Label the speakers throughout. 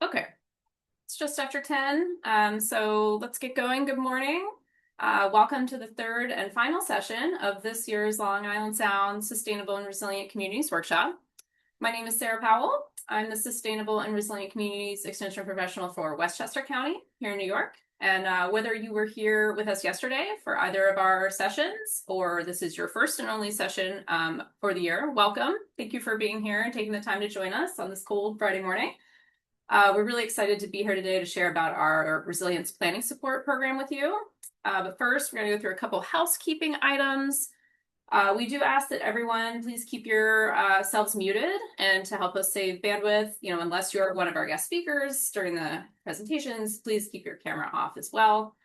Speaker 1: Okay, it's just after 10, so let's get going. Good morning. Welcome to the third and final session of this year's Long Island Sound Sustainable and Resilient Communities Workshop. My name is Sarah Powell. I'm the Sustainable and Resilient Communities Extension Professional for Westchester County here in New York. And whether you were here with us yesterday for either of our sessions, or this is your first and only session for the year, welcome. Thank you for being here and taking the time to join us on this cold Friday morning. We're really excited to be here today to share about our resilience planning support program with you. But first, we're going to go through a couple housekeeping items. We do ask that everyone please keep your selves muted, and to help us save bandwidth, unless you're one of our guest speakers during the presentations, please keep your camera off as well.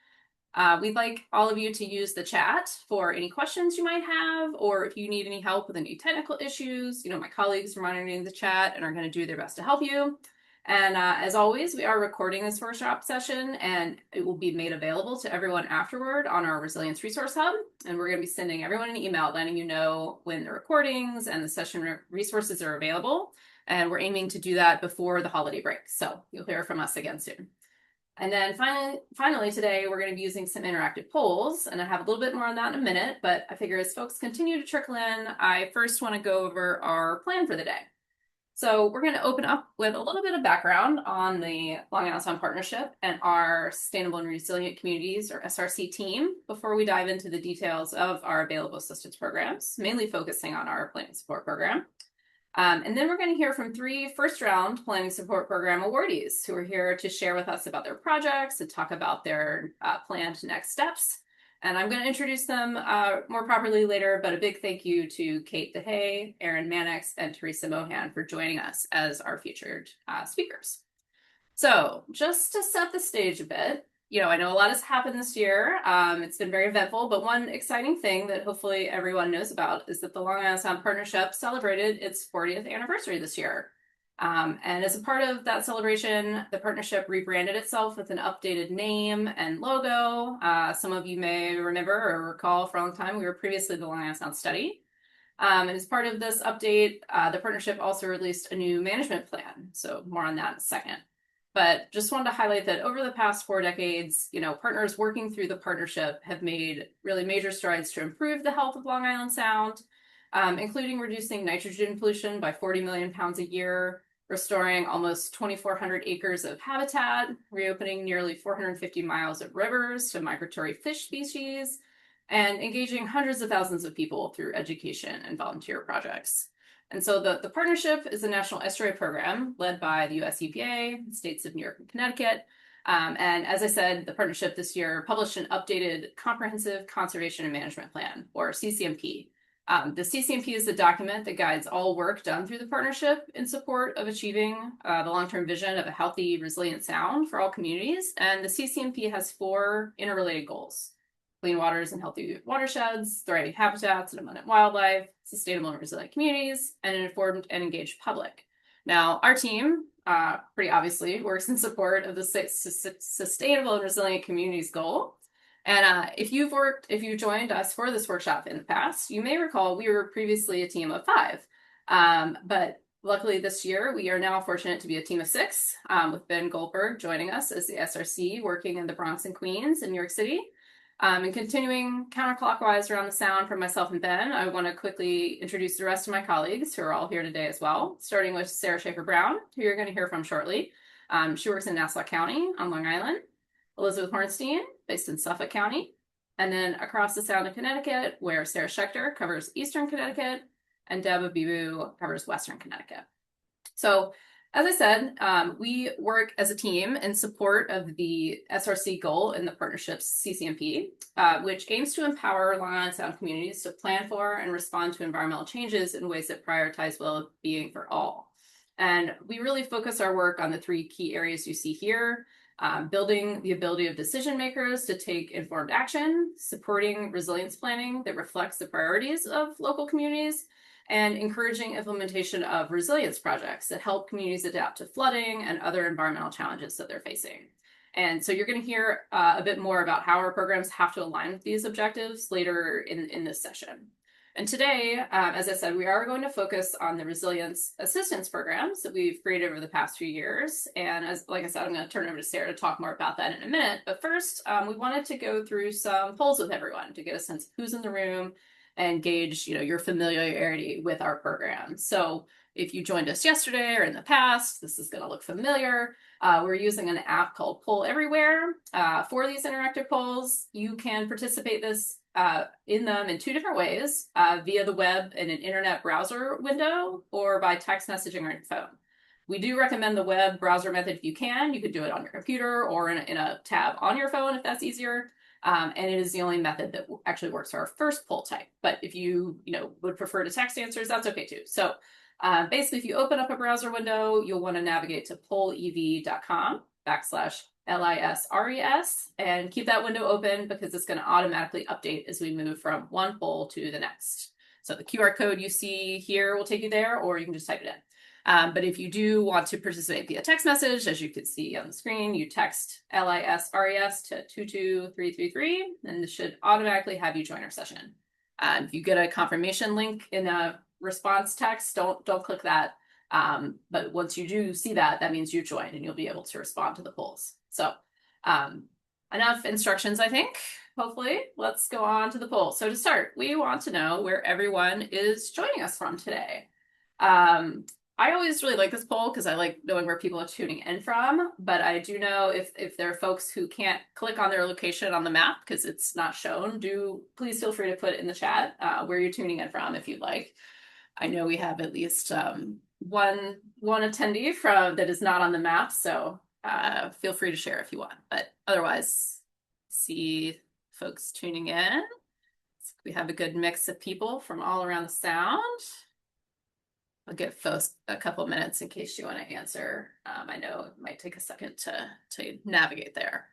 Speaker 1: We'd like all of you to use the chat for any questions you might have, or if you need any help with any technical issues. My colleagues are monitoring the chat and are going to do their best to help you. And as always, we are recording this workshop session, and it will be made available to everyone afterward on our Resilience Resource Hub. And we're going to be sending everyone an email letting you know when the recordings and the session resources are available. And we're aiming to do that before the holiday break. So you'll hear from us again soon. And then finally today, we're going to be using some interactive polls, and I have a little bit more on that in a minute, but I figure as folks continue to trickle in, I first want to go over our plan for the day. So we're going to open up with a little bit of background on the Long Island Sound Partnership and our Sustainable and Resilient Communities, or SRC team, before we dive into the details of our available assistance programs, mainly focusing on our planning support program. And then we're going to hear from 3 first-round planning support program awardees who are here to share with us about their projects and talk about their planned next steps. And I'm going to introduce them more properly later, but a big thank you to Kate DeHay, Erin Mannix, and Teresa Mohan for joining us as our featured speakers. So just to set the stage a bit, I know a lot has happened this year. It's been very eventful, but one exciting thing that hopefully everyone knows about is that the Long Island Sound Partnership celebrated its 40th anniversary this year. And as a part of that celebration, the partnership rebranded itself with an updated name and logo. Some of you may remember or recall for a long time, we were previously the Long Island Sound Study. And as part of this update, the partnership also released a new management plan. So more on that in a second. But just wanted to highlight that over the past 4 decades, partners working through the partnership have made really major strides to improve the health of Long Island Sound, including reducing nitrogen pollution by 40 million pounds a year, restoring almost 2,400 acres of habitat, reopening nearly 450 miles of rivers to migratory fish species, and engaging hundreds of thousands of people through education and volunteer projects. And so the partnership is a national estuary program led by the US EPA, the states of New York and Connecticut. And as I said, the partnership this year published an updated Comprehensive Conservation and Management Plan, or CCMP. The CCMP is the document that guides all work done through the partnership in support of achieving the long-term vision of a healthy, resilient sound for all communities. And the CCMP has 4 interrelated goals: clean waters and healthy watersheds, thriving habitats and abundant wildlife, sustainable and resilient communities, and an informed and engaged public. Now, our team, pretty obviously, works in support of the sustainable and resilient communities goal. And if you've joined us for this workshop in the past, you may recall we were previously a team of 5. But luckily this year, we are now fortunate to be a team of 6, with Ben Goldberg joining us as the SRC, working in the Bronx and Queens in New York City. And continuing counterclockwise around the sound from myself and Ben, I want to quickly introduce the rest of my colleagues who are all here today as well, starting with Sarah Schaefer-Brown, who you're going to hear from shortly. She works in Nassau County on Long Island. Elizabeth Hornstein, based in Suffolk County. And then across the Sound of Connecticut, where Sarah Schechter covers Eastern Connecticut, and Deb Abibu covers Western Connecticut. So as I said, we work as a team in support of the SRC goal in the partnership's CCMP, which aims to empower Long Island Sound communities to plan for and respond to environmental changes in ways that prioritize well-being for all. And we really focus our work on the 3 key areas you see here: building the ability of decision makers to take informed action, supporting resilience planning that reflects the priorities of local communities, and encouraging implementation of resilience projects that help communities adapt to flooding and other environmental challenges that they're facing. And so you're going to hear a bit more about how our programs have to align with these objectives later in this session. And today, as I said, we are going to focus on the resilience assistance programs that we've created over the past few years. And like I said, I'm going to turn it over to Sarah to talk more about that in a minute. But first, we wanted to go through some polls with everyone to get a sense of who's in the room and gauge, your familiarity with our program. So if you joined us yesterday or in the past, this is going to look familiar. We're using an app called Poll Everywhere for these interactive polls. You can participate in them in two different ways, via the web in an internet browser window or by text messaging on your phone. We do recommend the web browser method if you can. You could do it on your computer or in a tab on your phone if that's easier. And it is the only method that actually works for our first poll type. But if you, would prefer to text answers, that's okay too. So basically, if you open up a browser window, you'll want to navigate to pollev.com/LISRES and keep that window open because it's going to automatically update as we move from one poll to the next. So the QR code you see here will take you there, or you can just type it in. But if you do want to participate via text message, as you can see on the screen, you text LISRES to 22333, and this should automatically have you join our session. If you get a confirmation link in a response text, don't click that. But once you do see that, that means you joined and you'll be able to respond to the polls. So enough instructions, I think. Hopefully, let's go on to the poll. So to start, we want to know where everyone is joining us from today. I always really like this poll because I like knowing where people are tuning in from, but I do know if there are folks who can't click on their location on the map because it's not shown, please feel free to put it in the chat where you're tuning in from if you'd like. I know we have at least one attendee that is not on the map, so feel free to share if you want. But otherwise, see folks tuning in. We have a good mix of people from all around the sound. I'll give folks a couple minutes in case you want to answer. I know it might take a second to navigate there.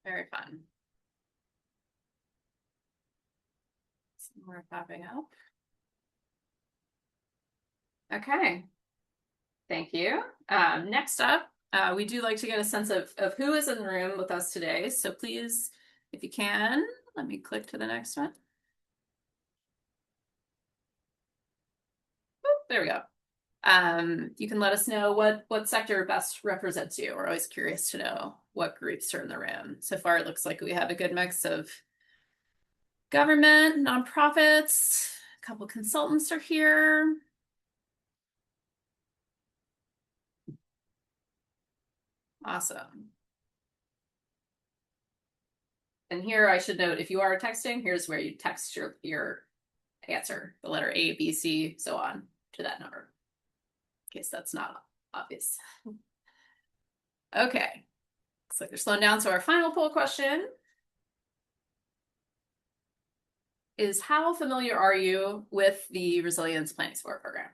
Speaker 1: Very fun. Some more popping up. Okay. Thank you. Next up, we do like to get a sense of who is in the room with us today. So please, if you can, let me click to the next one. Oop, there we go. You can let us know what sector best represents you. We're always curious to know what groups are in the room. So far, it looks like we have a good mix of government, nonprofits, a couple consultants are here. Awesome. And here I should note, if you are texting, here's where you text your answer, the letter A, B, C, so on to that number, in case that's not obvious. Okay, looks like they're slowing down. So our final poll question is, how familiar are you with the Resilience Planning Support Program?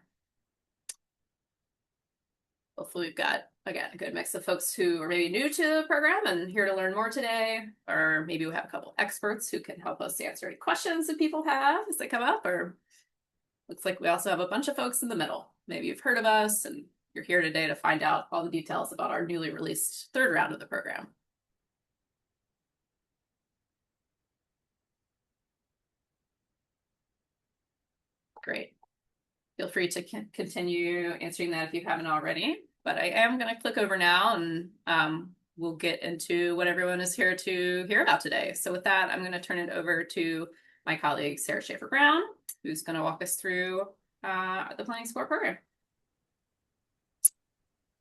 Speaker 1: Hopefully we've got, again, a good mix of folks who are maybe new to the program and here to learn more today, or maybe we have a couple experts who can help us answer any questions that people have as they come up, or looks like we also have a bunch of folks in the middle. Maybe you've heard of us and you're here today to find out all the details about our newly released third round of the program. Great. Feel free to continue answering that if you haven't already, but I am going to click over now and we'll get into what everyone is here to hear about today. So with that, I'm going to turn it over to my colleague, Sarah Schaefer-Brown, who's going to walk us through the Planning Support Program.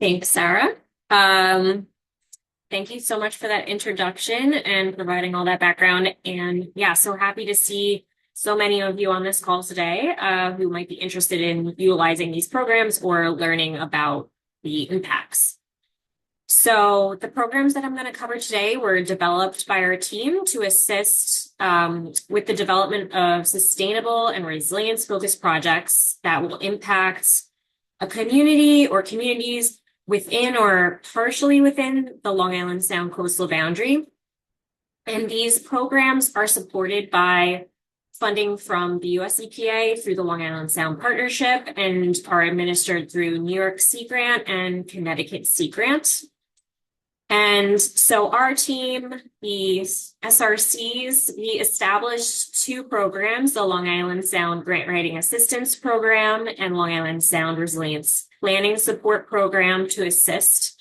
Speaker 2: Thanks, Sarah. Thank you so much for that introduction and providing all that background. And yeah, so happy to see so many of you on this call today who might be interested in utilizing these programs or learning about the impacts. So the programs that I'm going to cover today were developed by our team to assist with the development of sustainable and resilience-focused projects that will impact a community or communities within or partially within the Long Island Sound coastal boundary. And these programs are supported by funding from the US EPA through the Long Island Sound Partnership and are administered through New York Sea Grant and Connecticut Sea Grant. And so our team, the SRCs, we established two programs, the Long Island Sound Grant Writing Assistance Program and Long Island Sound Resilience Planning Support Program to assist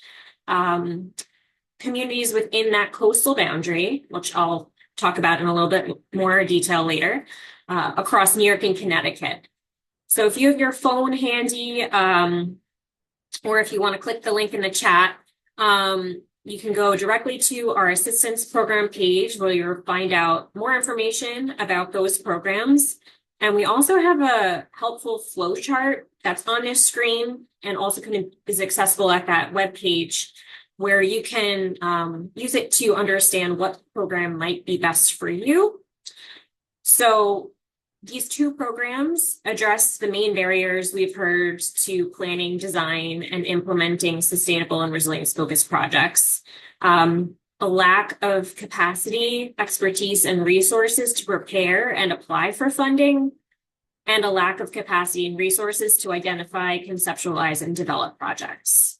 Speaker 2: communities within that coastal boundary, which I'll talk about in a little bit more detail later, across New York and Connecticut. So if you have your phone handy, or if you want to click the link in the chat, you can go directly to our assistance program page where you'll find out more information about those programs. And we also have a helpful flow chart that's on this screen and also is accessible at that web page where you can use it to understand what program might be best for you. So these two programs address the main barriers we've heard to planning, design, and implementing sustainable and resilience-focused projects. A lack of capacity, expertise, and resources to prepare and apply for funding, and a lack of capacity and resources to identify, conceptualize, and develop projects.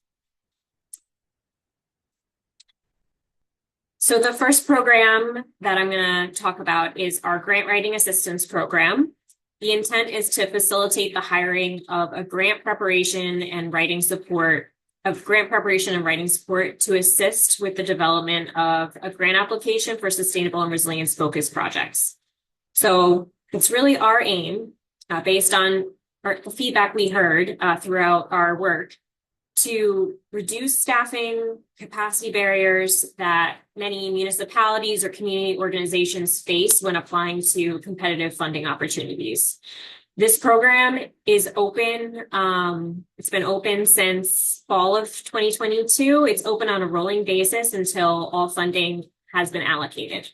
Speaker 2: So the first program that I'm going to talk about is our Grant Writing Assistance Program. The intent is to facilitate the hiring of a grant preparation and writing support to assist with the development of a grant application for sustainable and resilience-focused projects. So it's really our aim, based on the feedback we heard throughout our work, to reduce staffing capacity barriers that many municipalities or community organizations face when applying to competitive funding opportunities. This program is open. It's been open since fall of 2022. It's open on a rolling basis until all funding has been allocated.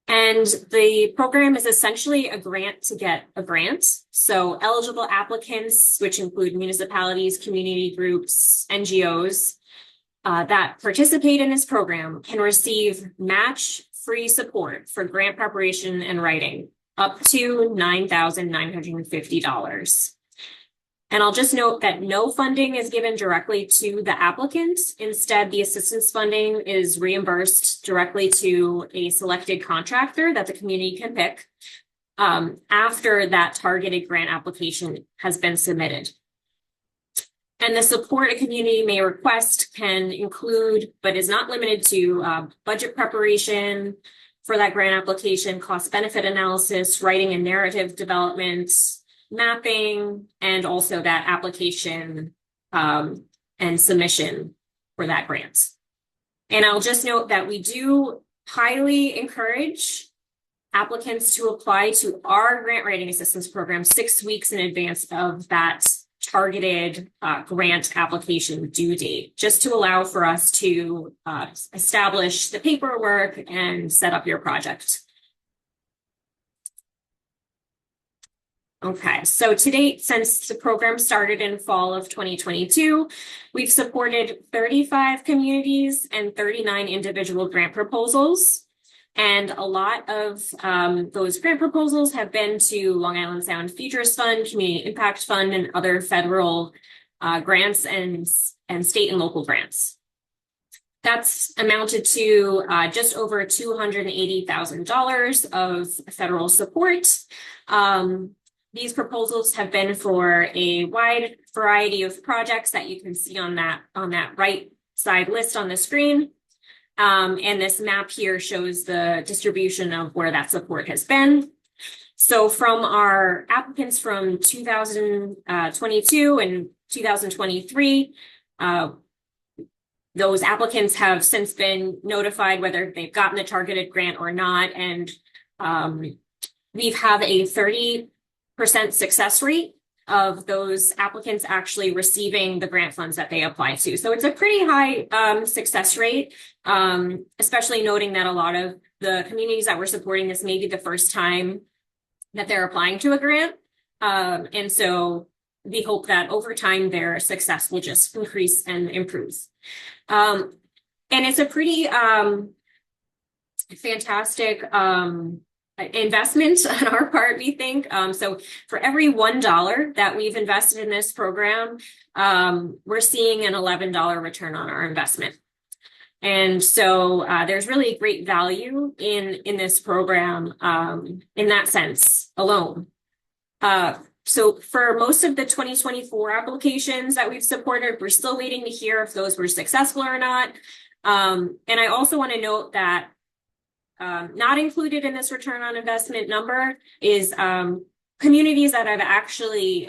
Speaker 2: And the program is essentially a grant to get a grant. So eligible applicants, which include municipalities, community groups, NGOs that participate in this program, can receive match-free support for grant preparation and writing up to $9,950. And I'll just note that no funding is given directly to the applicant. Instead, the assistance funding is reimbursed directly to a selected contractor that the community can pick after that targeted grant application has been submitted. And the support a community may request can include, but is not limited to, budget preparation for that grant application, cost-benefit analysis, writing and narrative development, mapping, and also that application and submission for that grant. And I'll just note that we do highly encourage applicants to apply to our grant writing assistance program 6 weeks in advance of that targeted grant application due date, just to allow for us to establish the paperwork and set up your project. Okay, so to date, since the program started in fall of 2022, we've supported 35 communities and 39 individual grant proposals. And a lot of those grant proposals have been to Long Island Sound Futures Fund, Community Impact Fund, and other federal grants and state and local grants. That's amounted to just over $280,000 of federal support. These proposals have been for a wide variety of projects that you can see on that right side list on the screen. And this map here shows the distribution of where that support has been. So from our applicants from 2022 and 2023, those applicants have since been notified whether they've gotten the targeted grant or not. And we have a 30% success rate of those applicants actually receiving the grant funds that they apply to. So it's a pretty high success rate, especially noting that a lot of the communities that we're supporting this may be the first time that they're applying to a grant. And so we hope that over time their success will just increase and improve. And it's a pretty fantastic investment on our part, we think. So for every $1 that we've invested in this program, we're seeing an $11 return on our investment. And so there's really great value in this program in that sense alone. So for most of the 2024 applications that we've supported, we're still waiting to hear if those were successful or not. And I also want to note that not included in this return on investment number is communities that have actually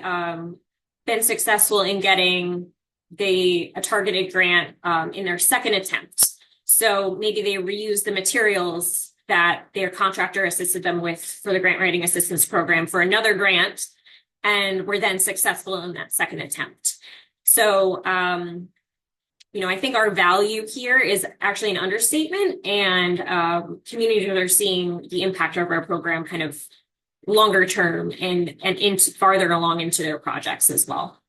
Speaker 2: been successful in getting a targeted grant in their second attempt. So maybe they reuse the materials that their contractor assisted them with for the grant writing assistance program for another grant, and were then successful in that second attempt. So, I think our value here is actually an understatement, and communities are seeing the impact of our program kind of longer term and into farther along into their projects as well.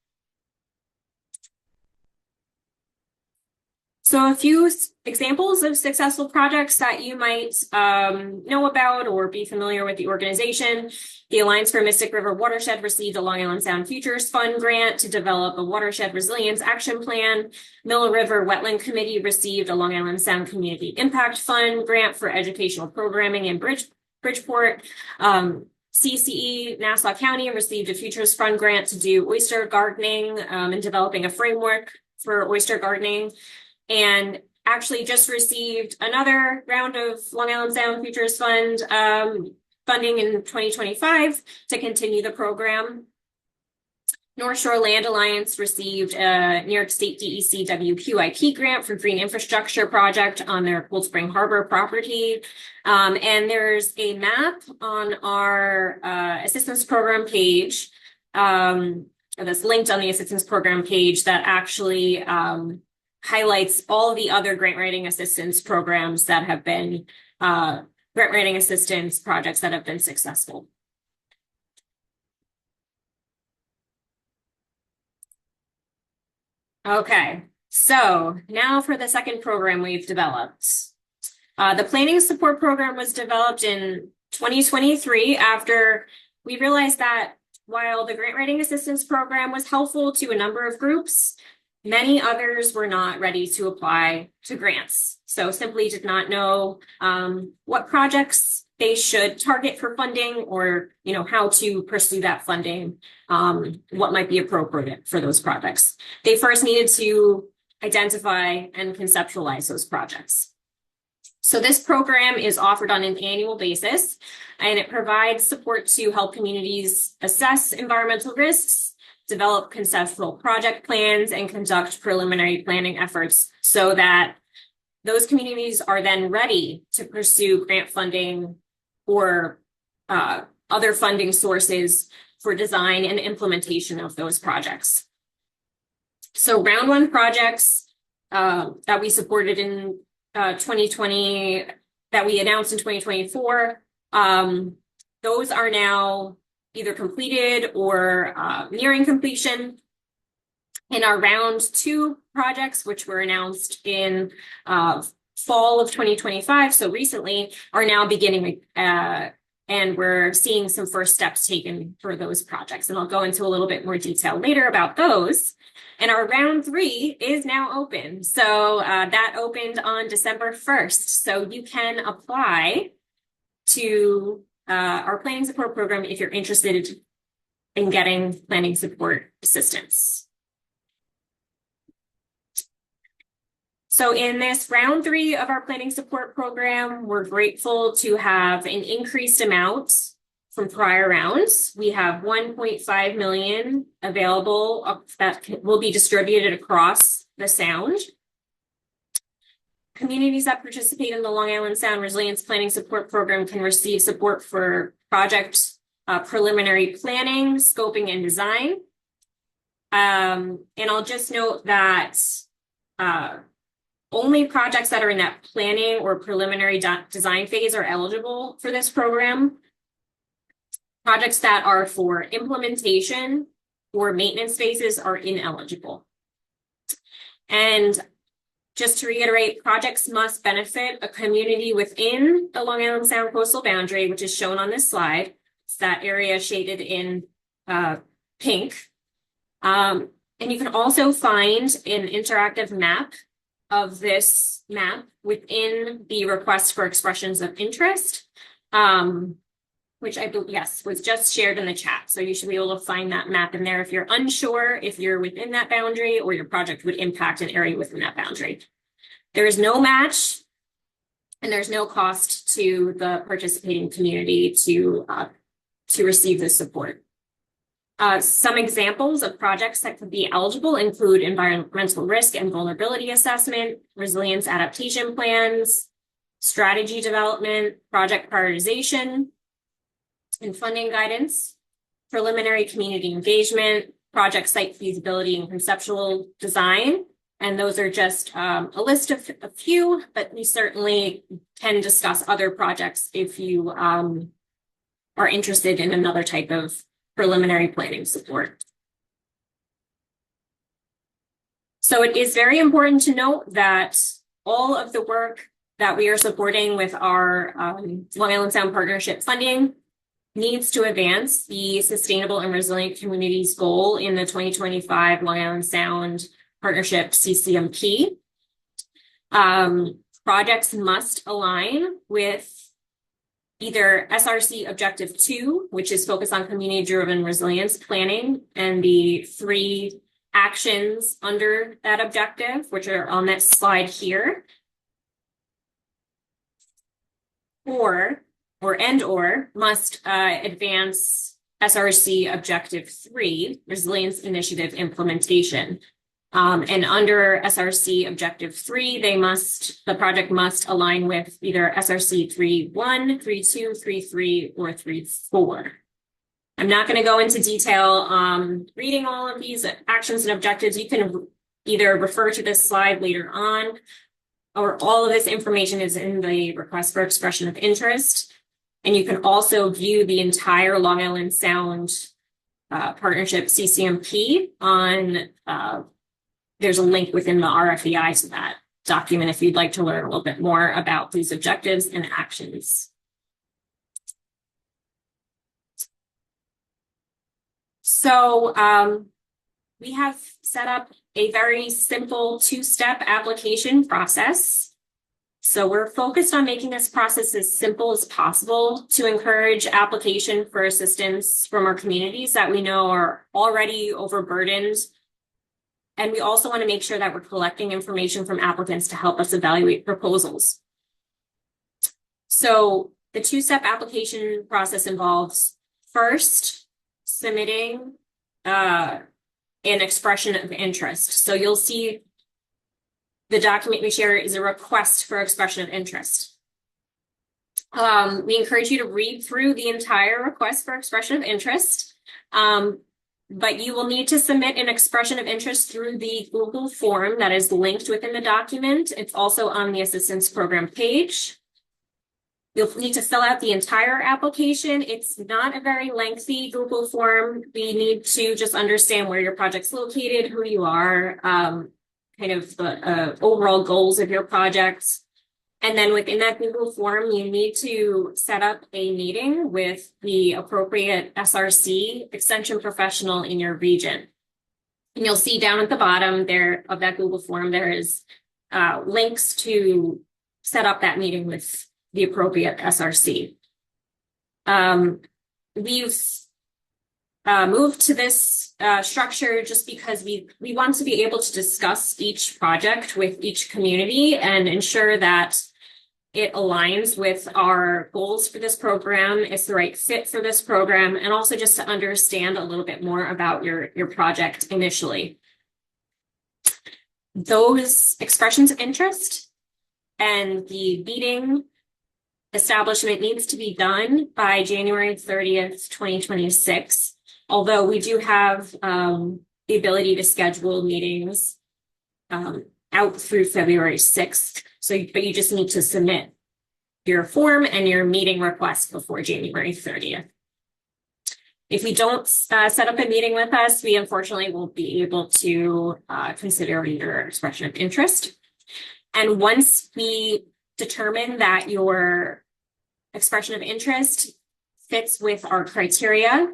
Speaker 2: So a few examples of successful projects that you might know about or be familiar with the organization. The Alliance for Mystic River Watershed received a Long Island Sound Futures Fund grant to develop a watershed resilience action plan. Mill River Wetland Committee received a Long Island Sound Community Impact Fund grant for educational programming in Bridgeport. CCE Nassau County received a Futures Fund grant to do oyster gardening and developing a framework for oyster gardening. And actually just received another round of Long Island Sound Futures Fund funding in 2025 to continue the program. North Shore Land Alliance received a New York State DEC WQIP grant for green infrastructure project on their Cold Spring Harbor property. And there's a map on our assistance program page that's linked on the assistance program page that actually highlights all the other grant writing assistance programs that have been grant writing assistance projects that have been successful. Okay, so now for the second program we've developed. The planning support program was developed in 2023 after we realized that while the grant writing assistance program was helpful to a number of groups, many others were not ready to apply to grants. So simply did not know what projects they should target for funding, or how to pursue that funding, what might be appropriate for those projects. They first needed to identify and conceptualize those projects. So this program is offered on an annual basis, and it provides support to help communities assess environmental risks, develop conceptual project plans, and conduct preliminary planning efforts so that those communities are then ready to pursue grant funding or other funding sources for design and implementation of those projects. So round one projects that we supported in 2020, that we announced in 2024, those are now either completed or nearing completion. In our round two projects, which were announced in fall of 2025, so recently, are now beginning, and we're seeing some first steps taken for those projects. And I'll go into a little bit more detail later about those. And our round three is now open. So that opened on December 1st. So you can apply to our planning support program if you're interested in getting planning support assistance. So in this round three of our planning support program, we're grateful to have an increased amount from prior rounds. We have 1.5 million available that will be distributed across the Sound. Communities that participate in the Long Island Sound Resilience Planning Support Program can receive support for project preliminary planning, scoping, and design. And I'll just note that only projects that are in that planning or preliminary design phase are eligible for this program. Projects that are for implementation or maintenance phases are ineligible. And Just to reiterate, projects must benefit a community within the Long Island Sound coastal boundary, which is shown on this slide. It's that area shaded in pink. And you can also find an interactive map of this map within the request for expressions of interest, which I believe, yes, was just shared in the chat. So you should be able to find that map in there if you're unsure if you're within that boundary or your project would impact an area within that boundary. There is no match and there's no cost to the participating community to receive this support. Some examples of projects that could be eligible include environmental risk and vulnerability assessment, resilience adaptation plans, strategy development, project prioritization, and funding guidance, preliminary community engagement, project site feasibility and conceptual design. And those are just a list of a few, but we certainly can discuss other projects if you are interested in another type of preliminary planning support. So it is very important to note that all of the work that we are supporting with our Long Island Sound Partnership funding needs to advance the Sustainable and Resilient Communities goal in the 2025 Long Island Sound Partnership CCMP. Projects must align with either SRC Objective 2, which is focused on community-driven resilience planning, and the 3 actions under that objective, which are on that slide here, or must advance SRC Objective 3, Resilience Initiative Implementation. And under SRC Objective 3, the project must align with either SRC 3.1, 3.2, 3.3, or 3.4. I'm not going to go into detail reading all of these actions and objectives. You can either refer to this slide later on, or all of this information is in the request for expression of interest. And you can also view the entire Long Island Sound Partnership CCMP on there's a link within the RFEI to that document if you'd like to learn a little bit more about these objectives and actions. So we have set up a very simple 2-step application process. So we're focused on making this process as simple as possible to encourage application for assistance from our communities that we know are already overburdened. And we also want to make sure that we're collecting information from applicants to help us evaluate proposals. So the 2-step application process involves first submitting an expression of interest. So you'll see the document we share is a request for expression of interest. We encourage you to read through the entire request for expression of interest. But you will need to submit an expression of interest through the Google form that is linked within the document. It's also on the assistance program page. You'll need to fill out the entire application. It's not a very lengthy Google form. We need to just understand where your project's located, who you are, kind of the overall goals of your project. And then within that Google form, you need to set up a meeting with the appropriate SRC extension professional in your region. And you'll see down at the bottom there of that Google form, there is links to set up that meeting with the appropriate SRC. We've moved to this structure just because we want to be able to discuss each project with each community and ensure that it aligns with our goals for this program, it's the right fit for this program, and also just to understand a little bit more about your project initially. Those expressions of interest and the meeting establishment needs to be done by January 30th, 2026. Although we do have the ability to schedule meetings out through February 6th. But you just need to submit your form and your meeting request before January 30th. If you don't set up a meeting with us, we unfortunately won't be able to consider your expression of interest. And once we determine that your expression of interest fits with our criteria,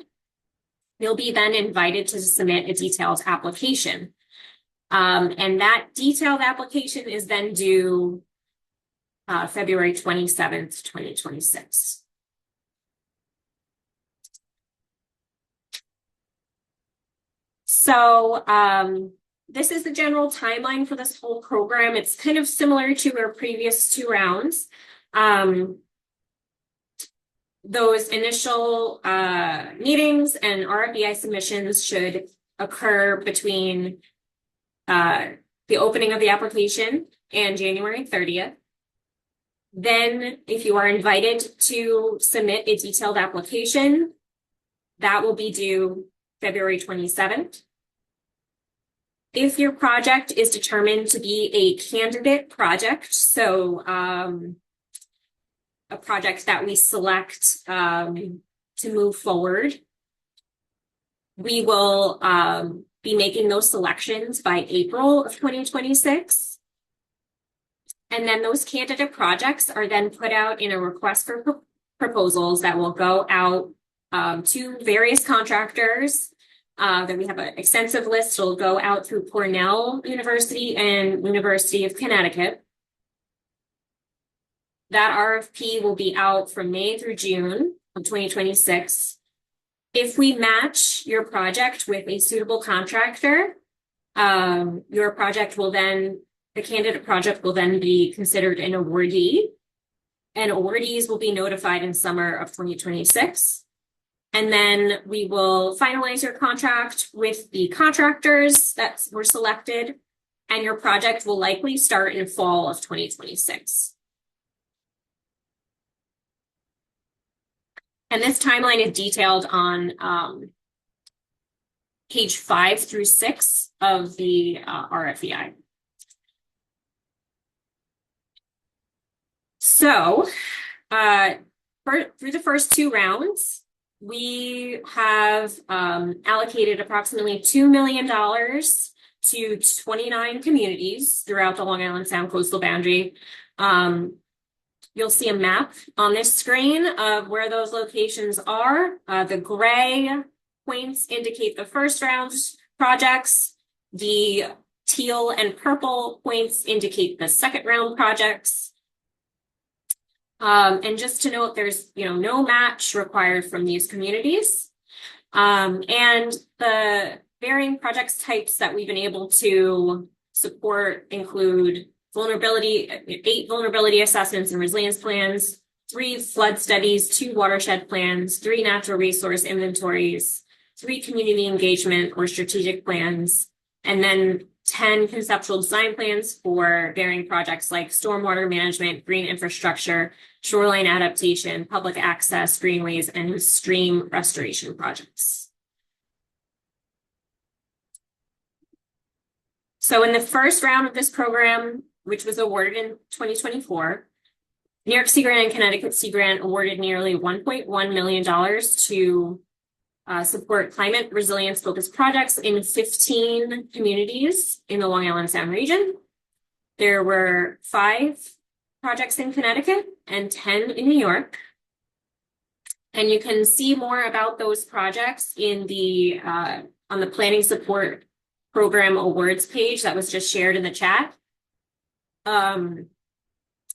Speaker 2: you'll be then invited to submit a detailed application. And that detailed application is then due February 27th, 2026. So this is the general timeline for this whole program. It's kind of similar to our previous two rounds. Those initial meetings and RFEI submissions should occur between the opening of the application and January 30th. Then, if you are invited to submit a detailed application, that will be due February 27th. If your project is determined to be a candidate project, so a project that we select to move forward, we will be making those selections by April of 2026. And then those candidate projects are then put out in a request for proposals that will go out to various contractors. Then we have an extensive list. It'll go out through Cornell University and University of Connecticut. That RFP will be out from May through June of 2026. If we match your project with a suitable contractor, your project will then, the candidate project will then be considered an awardee, and awardees will be notified in summer of 2026. And then we will finalize your contract with the contractors that were selected, and your project will likely start in fall of 2026. And this timeline is detailed on page 5 through 6 of the RFEI. So through the first two rounds, we have allocated approximately $2 million to 29 communities throughout the Long Island Sound coastal boundary. You'll see a map on this screen of where those locations are. The gray points indicate the first round projects. The teal and purple points indicate the second round projects. And just to note, there's no match required from these communities. And the varying projects types that we've been able to support include 8 vulnerability assessments and resilience plans, 3 flood studies, 2 watershed plans, 3 natural resource inventories, 3 community engagement or strategic plans, and then 10 conceptual design plans for varying projects like stormwater management, green infrastructure, shoreline adaptation, public access, greenways, and stream restoration projects. So in the first round of this program, which was awarded in 2024, New York Sea Grant and Connecticut Sea Grant awarded nearly $1.1 million to support climate resilience focused projects in 15 communities in the Long Island Sound region. There were 5 projects in Connecticut and 10 in New York. And you can see more about those projects in the on the Planning Support Program Awards page that was just shared in the chat. And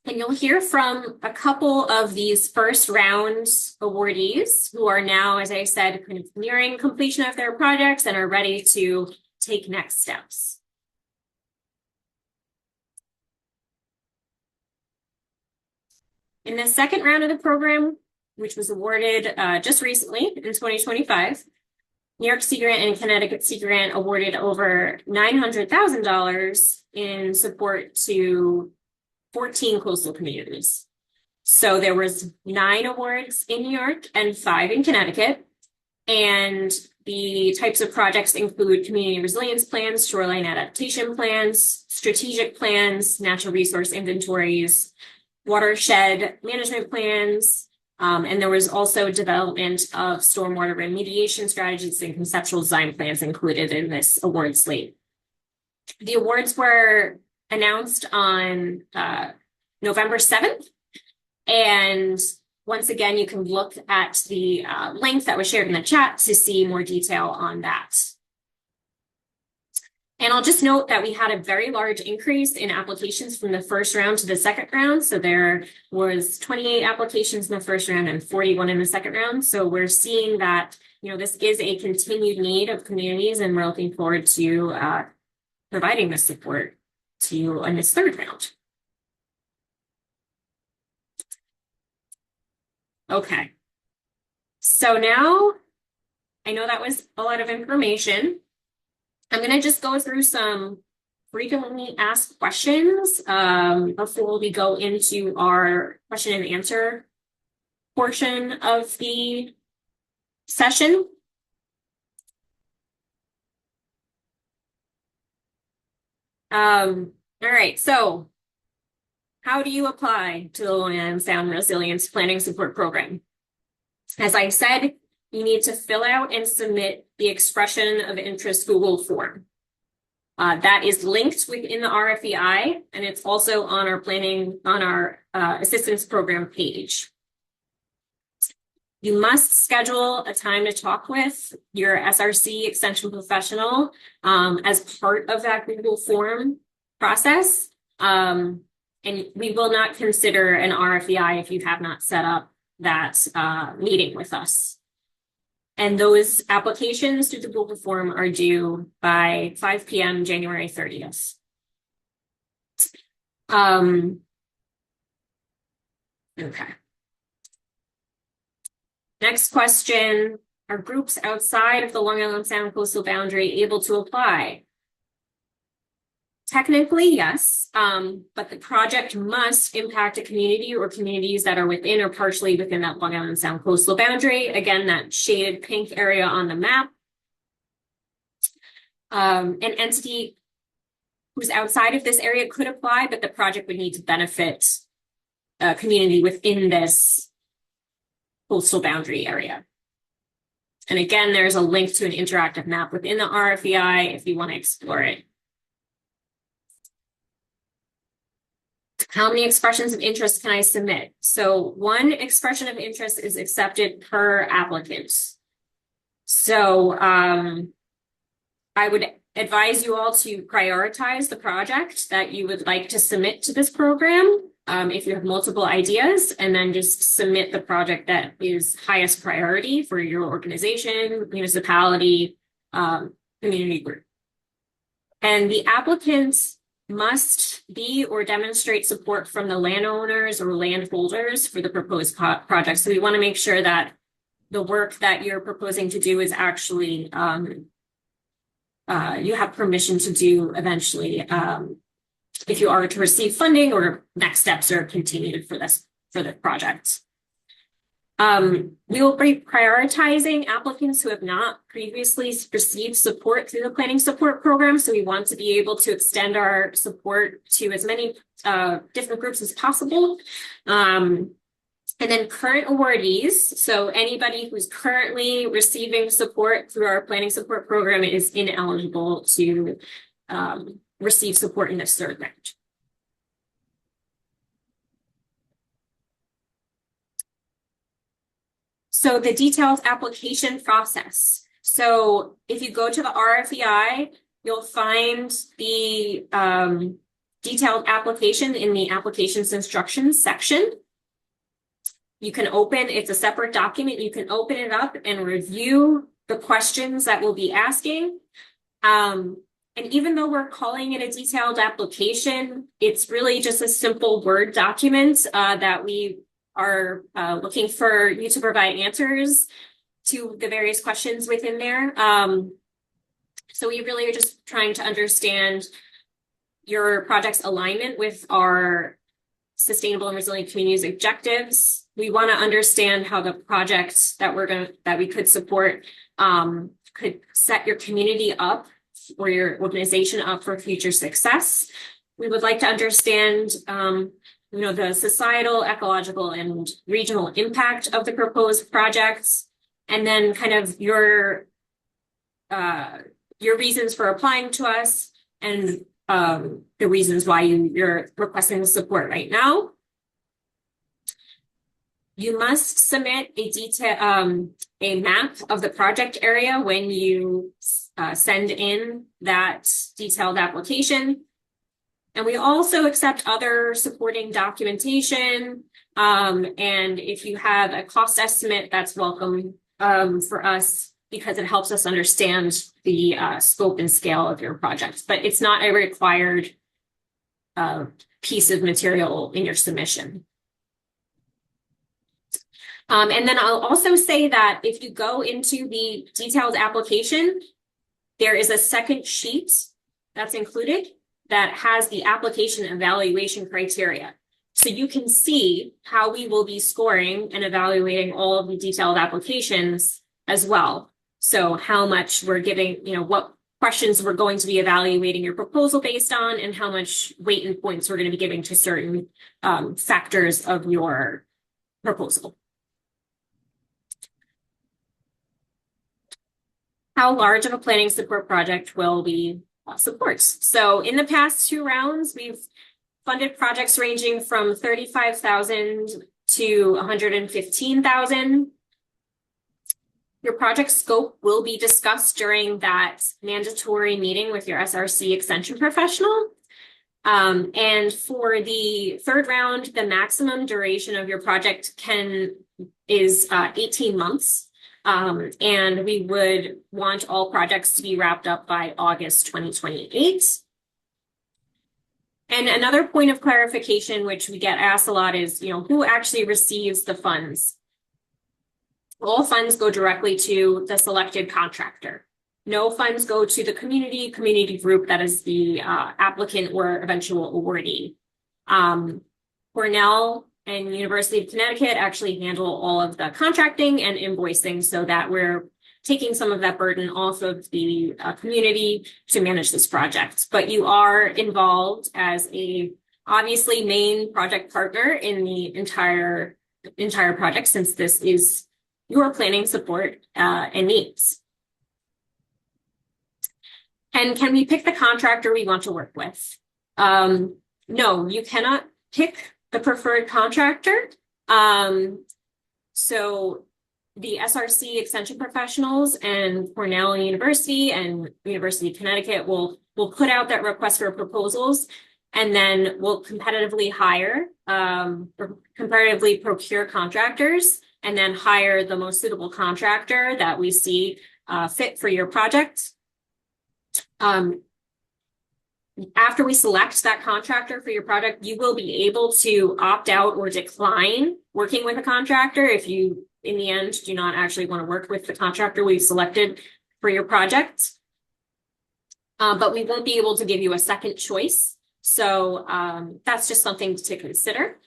Speaker 2: you'll hear from a couple of these first round awardees who are now, as I said, kind of nearing completion of their projects and are ready to take next steps. In the second round of the program, which was awarded just recently in 2025, New York Sea Grant and Connecticut Sea Grant awarded over $900,000 in support to 14 coastal communities. So there was 9 awards in New York and 5 in Connecticut. And the types of projects include community resilience plans, shoreline adaptation plans, strategic plans, natural resource inventories, watershed management plans, and there was also development of stormwater remediation strategies and conceptual design plans included in this award slate. The awards were announced on November 7th. And once again, you can look at the link that was shared in the chat to see more detail on that. And I'll just note that we had a very large increase in applications from the first round to the second round. So there was 28 applications in the first round and 41 in the second round. So we're seeing that, this is a continued need of communities, and we're looking forward to providing this support to you in this third round. Okay. So now I know that was a lot of information. I'm going to just go through some frequently asked questions before we go into our question and answer portion of the session. All right, so how do you apply to the Long Island Sound Resilience Planning Support Program? As I said, you need to fill out and submit the expression of interest Google form. That is linked within the RFEI, and it's also on our assistance program page. You must schedule a time to talk with your SRC extension professional as part of that Google form process. And we will not consider an RFEI if you have not set up that meeting with us. And those applications through the Google form are due by 5 p.m. January 30th. Okay. Next question, are groups outside of the Long Island Sound coastal boundary able to apply? Technically, yes, but the project must impact a community or communities that are within or partially within that Long Island Sound coastal boundary. Again, that shaded pink area on the map. An entity who's outside of this area could apply, but the project would need to benefit a community within this coastal boundary area. And again, there's a link to an interactive map within the RFEI if you want to explore it. How many expressions of interest can I submit? So one expression of interest is accepted per applicant. So I would advise you all to prioritize the project that you would like to submit to this program. If you have multiple ideas, and then just submit the project that is highest priority for your organization, municipality, community group. And the applicants must be or demonstrate support from the landowners or landholders for the proposed project. So we want to make sure that the work that you're proposing to do is actually you have permission to do eventually if you are to receive funding or next steps are continued for the project. We will be prioritizing applicants who have not previously received support through the planning support program. So we want to be able to extend our support to as many different groups as possible. And then current awardees. So anybody who's currently receiving support through our planning support program is ineligible to receive support in this third round. So the detailed application process. So if you go to the RFEI, you'll find the detailed application in the applications instructions section. You can open, it's a separate document. You can open it up and review the questions that we'll be asking. And even though we're calling it a detailed application, it's really just a simple Word document that we are looking for you to provide answers to the various questions within there. So we really are just trying to understand your project's alignment with our sustainable and resilient communities objectives. We want to understand how the projects that we could support could set your community up or your organization up for future success. We would like to understand the societal, ecological, and regional impact of the proposed projects, and then kind of your reasons for applying to us, and the reasons why you're requesting the support right now. You must submit a map of the project area when you send in that detailed application. And we also accept other supporting documentation. And if you have a cost estimate, that's welcome for us because it helps us understand the scope and scale of your project. But it's not a required piece of material in your submission. And then I'll also say that if you go into the detailed application, there is a second sheet that's included that has the application evaluation criteria. So you can see how we will be scoring and evaluating all of the detailed applications as well. So how much we're giving, what questions we're going to be evaluating your proposal based on, and how much weight and points we're going to be giving to certain factors of your proposal. How large of a planning support project will we support? So in the past 2 rounds, we've funded projects ranging from $35,000 to $115,000. Your project scope will be discussed during that mandatory meeting with your SRC extension professional. And for the 3rd round, the maximum duration of your project is 18 months. And we would want all projects to be wrapped up by August 2028. And another point of clarification, which we get asked a lot, is, who actually receives the funds? All funds go directly to the selected contractor. No funds go to the community group that is the applicant or eventual awardee. Cornell and University of Connecticut actually handle all of the contracting and invoicing so that we're taking some of that burden off of the community to manage this project. But you are involved as a obviously main project partner in the entire project, since this is your planning support and needs. And can we pick the contractor we want to work with? No, you cannot pick the preferred contractor. So the SRC extension professionals and Cornell University and University of Connecticut will put out that request for proposals, and then we'll competitively procure contractors, and then hire the most suitable contractor that we see fit for your project. After we select that contractor for your project, you will be able to opt out or decline working with a contractor if you, in the end, do not actually want to work with the contractor we've selected for your project. But we won't be able to give you a second choice. So that's just something to consider.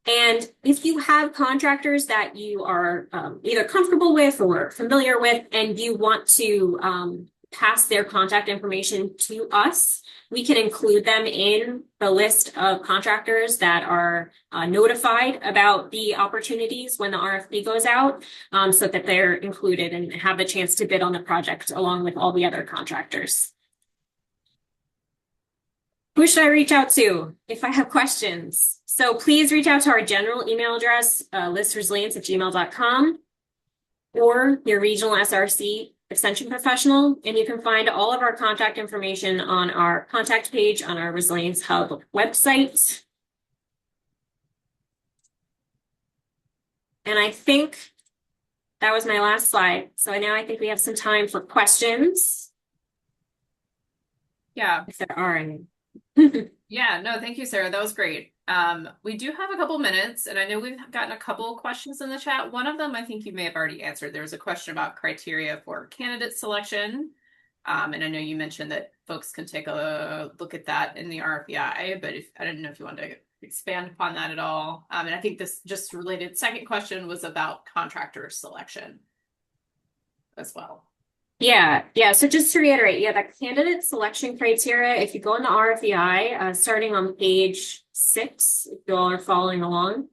Speaker 2: And if you have contractors that you are either comfortable with or familiar with, and you want to pass their contact information to us, we can include them in the list of contractors that are notified about the opportunities when the RFP goes out, so that they're included and have the chance to bid on the project along with all the other contractors. Who should I reach out to if I have questions? So please reach out to our general email address, lisresilience@gmail.com, or your regional SRC extension professional, and you can find all of our contact information on our contact page on our Resilience Hub website. And I think that was my last slide. So now I think we have some time for questions.
Speaker 1: Yeah.
Speaker 2: If there are any.
Speaker 1: Yeah, no, thank you, Sarah. That was great. We do have a couple minutes, and I know we've gotten a couple questions in the chat. One of them I think you may have already answered. There was a question about criteria for candidate selection. And I know you mentioned that folks can take a look at that in the RFEI, but I didn't know if you wanted to expand upon that at all. And I think this just related second question was about contractor selection as well.
Speaker 2: Yeah. So just to reiterate, the candidate selection criteria, if you go in the RFEI, starting on page 6, if you all are following along,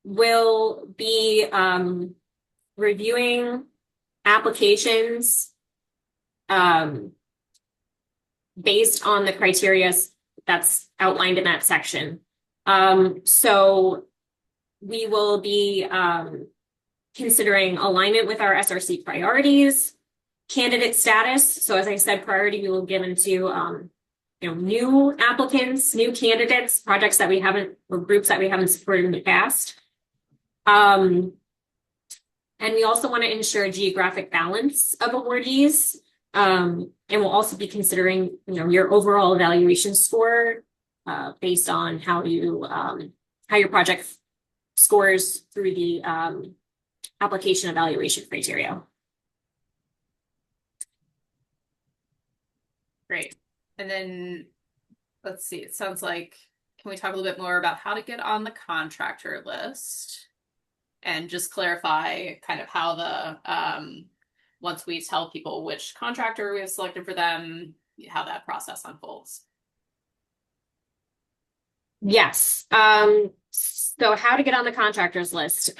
Speaker 2: will be reviewing applications based on the criteria that's outlined in that section. So we will be considering alignment with our SRC priorities, candidate status. So as I said, priority we will give into new applicants, new candidates, projects that we haven't, or groups that we haven't supported in the past. And we also want to ensure geographic balance of awardees. And we'll also be considering, your overall evaluation score based on how your project scores through the application evaluation criteria.
Speaker 1: Great. And then let's see, it sounds like, can we talk a little bit more about how to get on the contractor list? And just clarify kind of how the, once we tell people which contractor we have selected for them, how that process unfolds.
Speaker 2: Yes. So how to get on the contractors list.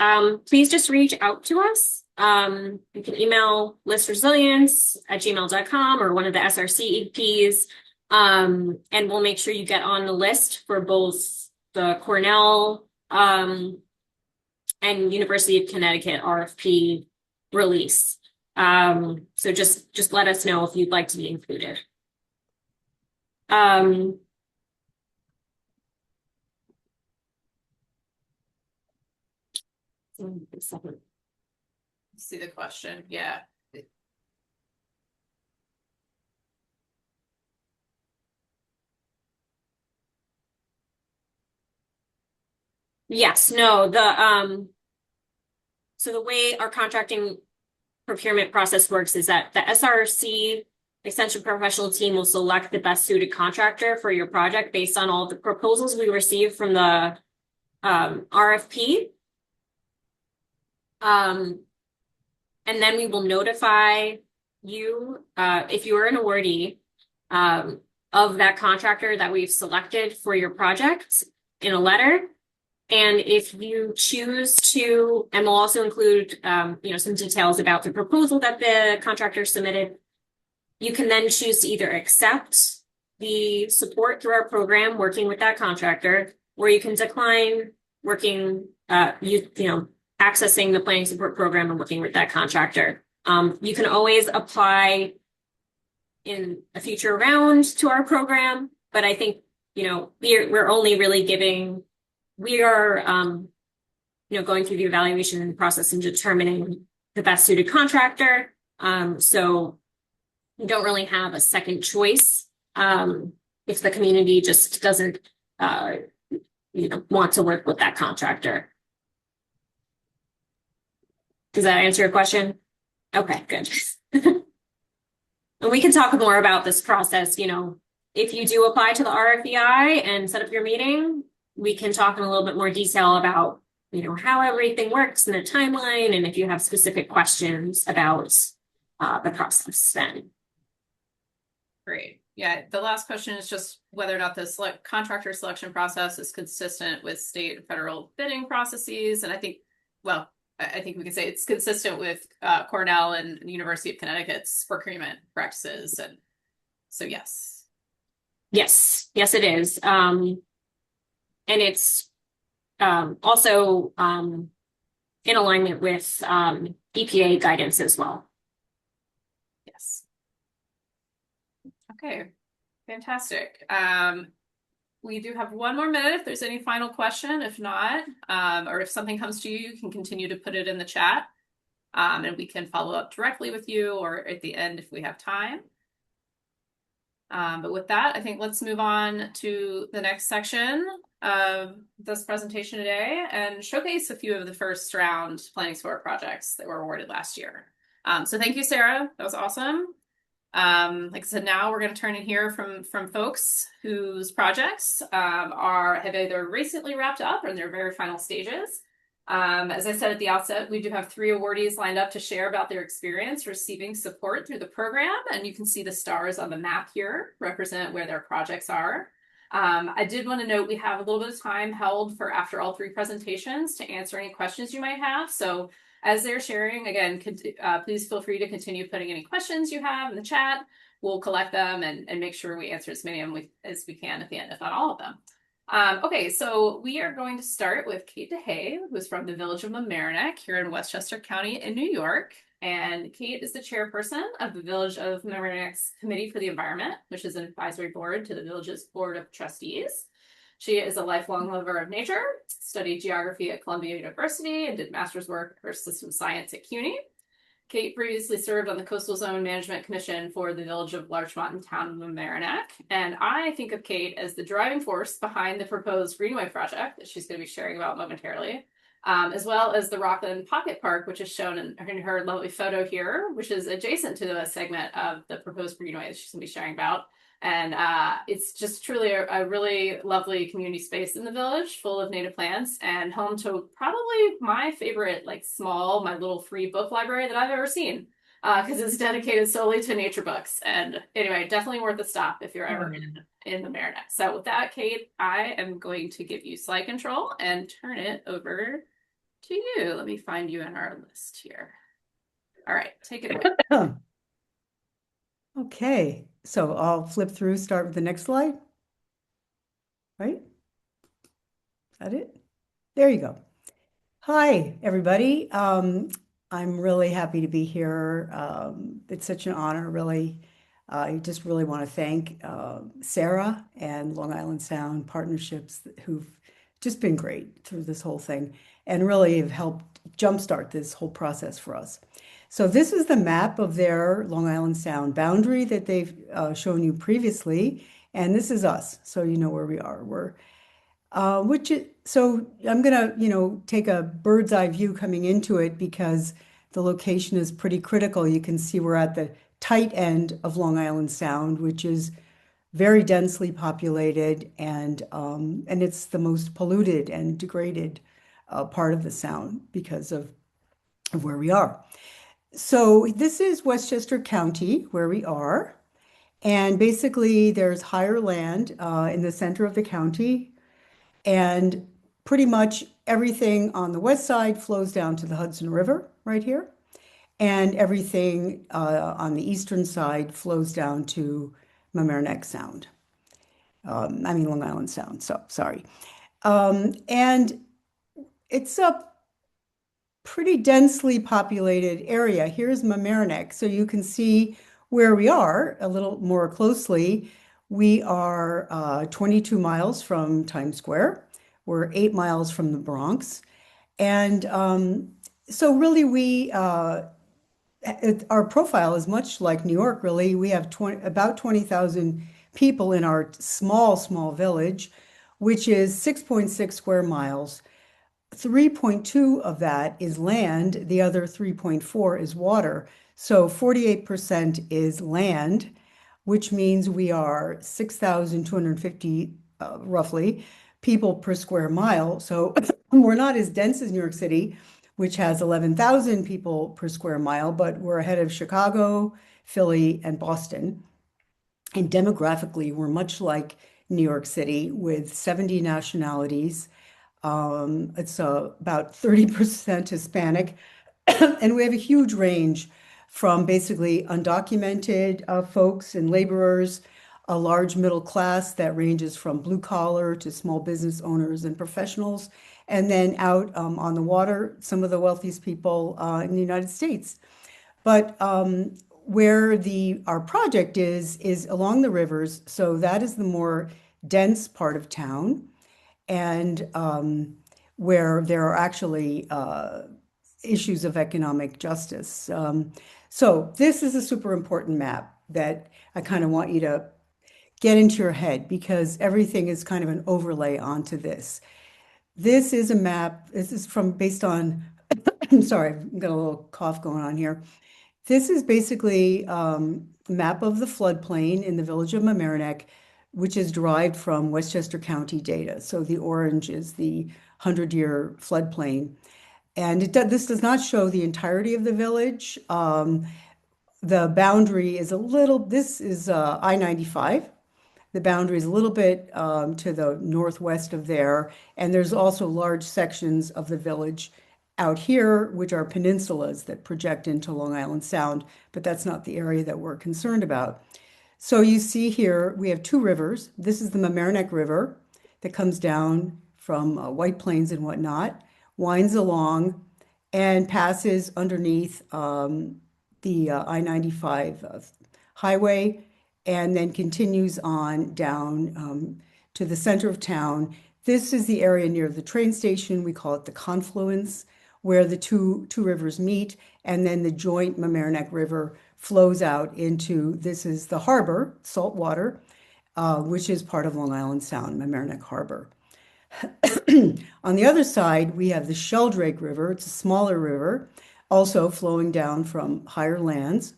Speaker 2: Please just reach out to us. You can email listresilience@gmail.com or one of the SRC EPs. And we'll make sure you get on the list for both the Cornell and University of Connecticut RFP release. So just let us know if you'd like to be included.
Speaker 1: See the question, yeah.
Speaker 2: Yes, no, so the way our contracting procurement process works is that the SRC extension professional team will select the best suited contractor for your project based on all the proposals we receive from the RFP. And then we will notify you if you are an awardee of that contractor that we've selected for your project in a letter. And if you choose to, and we'll also include, some details about the proposal that the contractor submitted, you can then choose to either accept the support through our program working with that contractor, or you can decline working, accessing the planning support program and working with that contractor. You can always apply in a future round to our program, but I think, we're only really giving. We are, going through the evaluation process and determining the best suited contractor. So we don't really have a second choice if the community just doesn't, want to work with that contractor. Does that answer your question? Okay, good. And we can talk more about this process. If you do apply to the RFEI and set up your meeting, we can talk in a little bit more detail about, how everything works in the timeline, and if you have specific questions about the process then.
Speaker 1: Great. Yeah, the last question is just whether or not the contractor selection process is consistent with state and federal bidding processes. And I think we can say it's consistent with Cornell and the University of Connecticut's procurement practices. And so, yes.
Speaker 2: Yes, it is. And it's also in alignment with EPA guidance as well.
Speaker 1: Yes. Okay, fantastic. We do have one more minute if there's any final question. If not, or if something comes to you, you can continue to put it in the chat. And we can follow up directly with you or at the end if we have time. But with that, I think let's move on to the next section of this presentation today and showcase a few of the first round planning support projects that were awarded last year. So thank you, Sarah. That was awesome. Like I said, now we're going to turn and hear from folks whose projects have either recently wrapped up or in their very final stages. As I said at the outset, we do have 3 awardees lined up to share about their experience receiving support through the program, and you can see the stars on the map here represent where their projects are. I did want to note we have a little bit of time held for after all 3 presentations to answer any questions you might have. So as they're sharing, again, please feel free to continue putting any questions you have in the chat. we'll collect them and make sure we answer as many of them as we can at the end, if not all of them. Okay, so we are going to start with Kate DeHay, who's from the village of Mamaroneck here in Westchester County in New York. And Kate is the chairperson of the Village of Mamaroneck's Committee for the Environment, which is an advisory board to the village's Board of Trustees. She is a lifelong lover of nature, studied geography at Columbia University, and did master's work for system science at CUNY. Kate previously served on the Coastal Zone Management Commission for the village of Larchmont and town of Mamaroneck. And I think of Kate as the driving force behind the proposed Greenway project that she's going to be sharing about momentarily, as well as the Rockland Pocket Park, which is shown in her lovely photo here, which is adjacent to the segment of the proposed Greenway that she's going to be sharing about. And it's just truly a really lovely community space in the village, full of native plants, and home to probably my favorite, like my little free book library that I've ever seen, because it's dedicated solely to nature books. And anyway, definitely worth a stop if you're ever in the Mamaroneck. So with that, Kate, I am going to give you slide control and turn it over to you. Let me find you in our list here. All right, take it away.
Speaker 3: Okay, so I'll flip through, start with the next slide. Right? Is that it? There you go. Hi, everybody. I'm really happy to be here. It's such an honor, really. I just really want to thank Sarah and Long Island Sound Partnerships, who've just been great through this whole thing and really have helped jumpstart this whole process for us. So this is the map of their Long Island Sound boundary that they've shown you previously, and this is us, so you know where we are. So I'm gonna, take a bird's eye view coming into it because the location is pretty critical. You can see we're at the tight end of Long Island Sound, which is very densely populated, and it's the most polluted and degraded part of the sound because of where we are. So this is Westchester County, where we are. And basically, there's higher land in the center of the county. And pretty much everything on the west side flows down to the Hudson River right here. And everything on the eastern side flows down to Mamaroneck Sound. Long Island Sound, so sorry. And it's a pretty densely populated area. Here's Mamaroneck, so you can see where we are a little more closely. We are 22 miles from Times Square. We're 8 miles from the Bronx. And so really our profile is much like New York, really. We have about 20,000 people in our small village, which is 6.6 square miles. 3.2 of that is land, the other 3.4 is water. So 48% is land, which means we are 6,250 roughly people per square mile. So we're not as dense as New York City, which has 11,000 people per square mile, but we're ahead of Chicago, Philly, and Boston. And demographically, we're much like New York City with 70 nationalities. It's about 30% Hispanic, and we have a huge range from basically undocumented folks and laborers, a large middle class that ranges from blue collar to small business owners and professionals, and then out on the water, some of the wealthiest people in the United States. But where our project is along the rivers, so that is the more dense part of town, and where there are actually issues of economic justice. So this is a super important map that I kind of want you to get into your head because everything is kind of an overlay onto this. This is a map, this is based on, I'm sorry, I've got a little cough going on here. This is basically a map of the floodplain in the village of Mamaroneck, which is derived from Westchester County data. So the orange is the 100-year floodplain. And this does not show the entirety of the village. The boundary is this is I-95. The boundary is a little bit to the northwest of there. And there's also large sections of the village out here, which are peninsulas that project into Long Island Sound, but that's not the area that we're concerned about. So you see here, we have two rivers. This is the Mamaroneck River that comes down from White Plains and whatnot, winds along and passes underneath the I-95 highway and then continues on down to the center of town. This is the area near the train station. We call it the confluence, where the two rivers meet, and then the joint Mamaroneck River flows out into, this is the harbor, salt water, which is part of Long Island Sound, Mamaroneck Harbor. On the other side, we have the Sheldrake River. It's a smaller river, also flowing down from higher lands.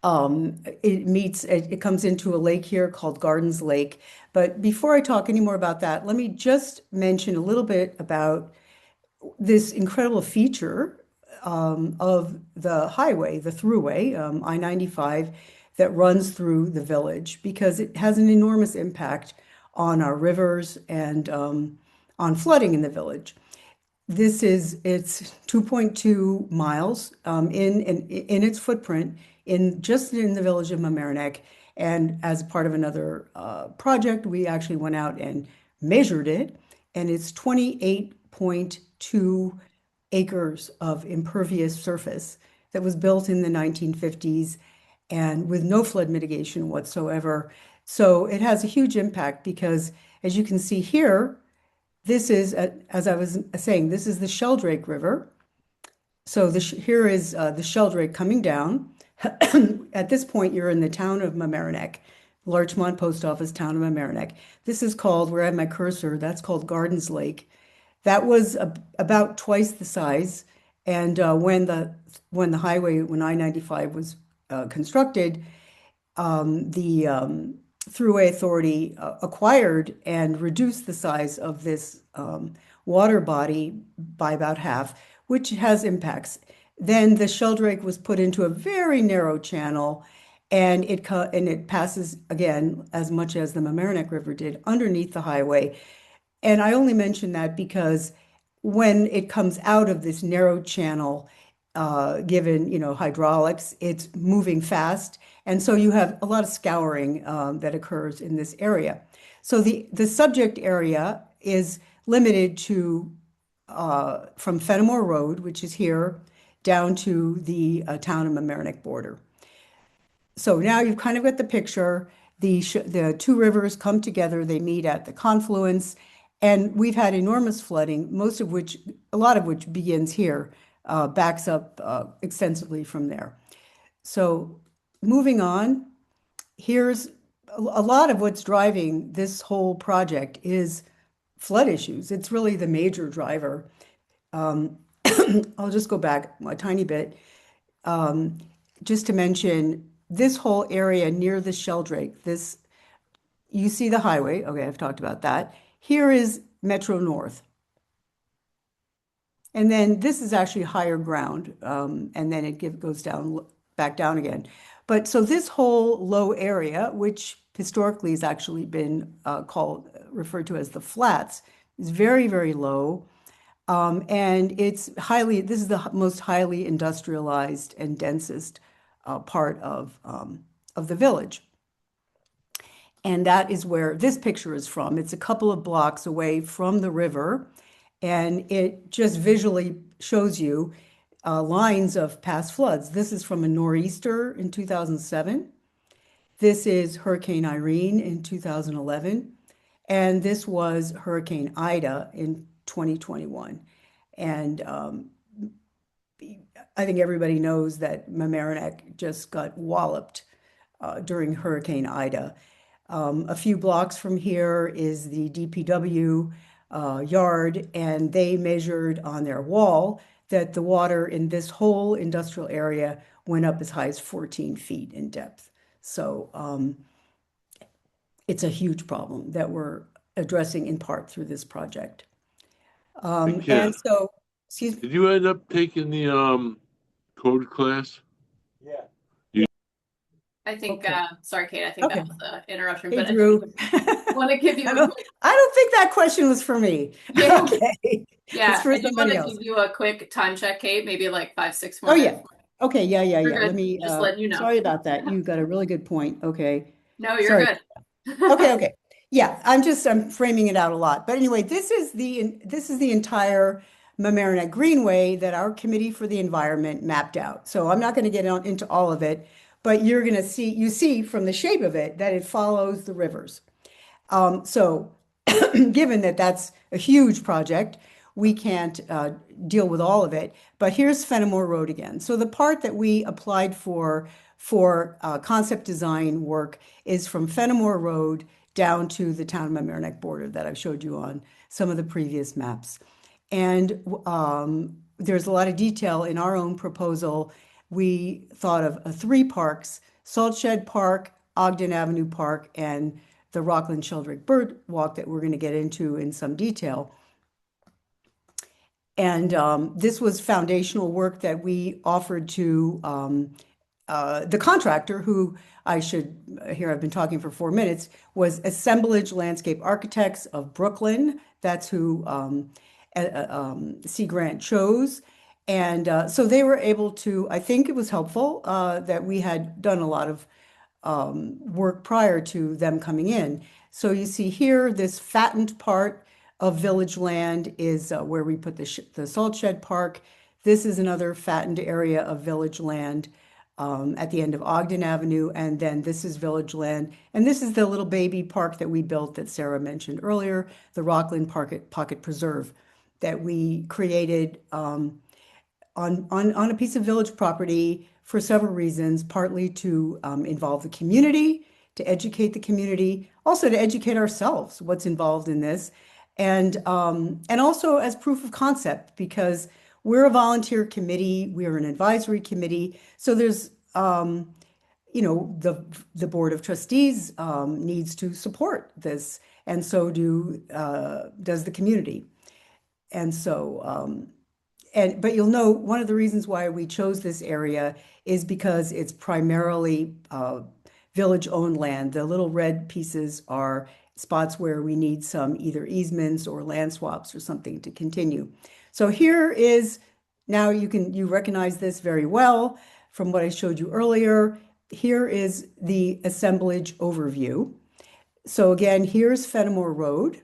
Speaker 3: It comes into a lake here called Gardens Lake. But before I talk any more about that, let me just mention a little bit about this incredible feature of the highway, the thruway, I-95, that runs through the village because it has an enormous impact on our rivers and on flooding in the village. It's 2.2 miles in its footprint just in the village of Mamaroneck. And as part of another project, we actually went out and measured it, and it's 28.2 acres of impervious surface that was built in the 1950s and with no flood mitigation whatsoever. So it has a huge impact because, as you can see here, this is, as I was saying, this is the Sheldrake River. So here is the Sheldrake coming down. At this point, you're in the town of Mamaroneck, Larchmont Post Office, town of Mamaroneck. This is called, where I have my cursor, that's called Gardens Lake. That was about twice the size. And when I-95 was constructed, the Thruway Authority acquired and reduced the size of this water body by about half, which has impacts. Then the Sheldrake was put into a very narrow channel, and it passes again as much as the Mamaroneck River did underneath the highway. And I only mention that because when it comes out of this narrow channel, given hydraulics, it's moving fast, and so you have a lot of scouring that occurs in this area. So the subject area is limited to from Fenimore Road, which is here, down to the town of Mamaroneck border. So now you've kind of got the picture. The two rivers come together, they meet at the confluence, and we've had enormous flooding, a lot of which begins here, backs up extensively from there. So moving on, here's a lot of what's driving this whole project is flood issues. It's really the major driver. I'll just go back a tiny bit, just to mention this whole area near the Sheldrake. You see the highway. Okay, I've talked about that. Here is Metro North. And then this is actually higher ground, and then it goes back down again. But so this whole low area, which historically has actually been referred to as the flats, is very, very low. And this is the most highly industrialized and densest part of the village. And that is where this picture is from. It's a couple of blocks away from the river, and it just visually shows you lines of past floods. This is from a nor'easter in 2007. This is Hurricane Irene in 2011. And this was Hurricane Ida in 2021. And I think everybody knows that Mamaroneck just got walloped during Hurricane Ida. A few blocks from here is the DPW yard, and they measured on their wall that the water in this whole industrial area went up as high as 14 feet in depth. So it's a huge problem that we're addressing in part through this project. And so, excuse me.
Speaker 4: Did you end up taking the code class?
Speaker 1: I think,
Speaker 3: Okay.
Speaker 1: sorry, Kate, I think
Speaker 3: Okay.
Speaker 1: that was an interruption,
Speaker 3: Hey,
Speaker 1: but
Speaker 3: Drew.
Speaker 1: I want to give you
Speaker 3: I don't think that question was for me.
Speaker 1: Yeah.
Speaker 3: Okay.
Speaker 1: Yeah,
Speaker 3: It's for
Speaker 1: I do want
Speaker 3: somebody
Speaker 1: to
Speaker 3: else.
Speaker 1: give you a quick time check, Kate, maybe like 5, 6 more
Speaker 3: Oh,
Speaker 1: minutes.
Speaker 3: yeah. Okay, yeah, yeah,
Speaker 1: We're
Speaker 3: yeah. Let
Speaker 1: good.
Speaker 3: me,
Speaker 1: Just letting you know.
Speaker 3: sorry about that. You got a really good point. Okay.
Speaker 1: No, you're
Speaker 3: Sorry.
Speaker 1: good.
Speaker 3: Okay, okay. Yeah, I'm framing it out a lot. But anyway, this is the entire Mamaroneck Greenway that our Committee for the Environment mapped out. So I'm not going to get into all of it, but you're going to see, you see from the shape of it that it follows the rivers. So given that that's a huge project, we can't deal with all of it. But here's Fenimore Road again. So the part that we applied for concept design work is from Fenimore Road down to the town of Mamaroneck border that I've showed you on some of the previous maps. And there's a lot of detail in our own proposal. We thought of three parks: Salt Shed Park, Ogden Avenue Park, and the Rockland Sheldrake Bird Walk that we're going to get into in some detail. And this was foundational work that we offered to the contractor, who I should, here I've been talking for 4 minutes, was Assemblage Landscape Architects of Brooklyn. That's who Sea Grant chose. And so they were able to, I think it was helpful that we had done a lot of work prior to them coming in. So you see here, this fattened part of village land is where we put the Salt Shed Park. This is another fattened area of village land at the end of Ogden Avenue, and then this is village land. And this is the little baby park that we built that Sarah mentioned earlier, the Rockland Pocket Preserve, that we created on a piece of village property for several reasons, partly to involve the community, to educate the community, also to educate ourselves what's involved in this, and also as proof of concept, because we're a volunteer committee, we're an advisory committee, so there's the Board of Trustees needs to support this, and so does the community. And so but you'll know one of the reasons why we chose this area is because it's primarily village-owned land. The little red pieces are spots where we need some either easements or land swaps or something to continue. So here is, now you recognize this very well from what I showed you earlier. Here is the assemblage overview. So again, here's Fenimore Road.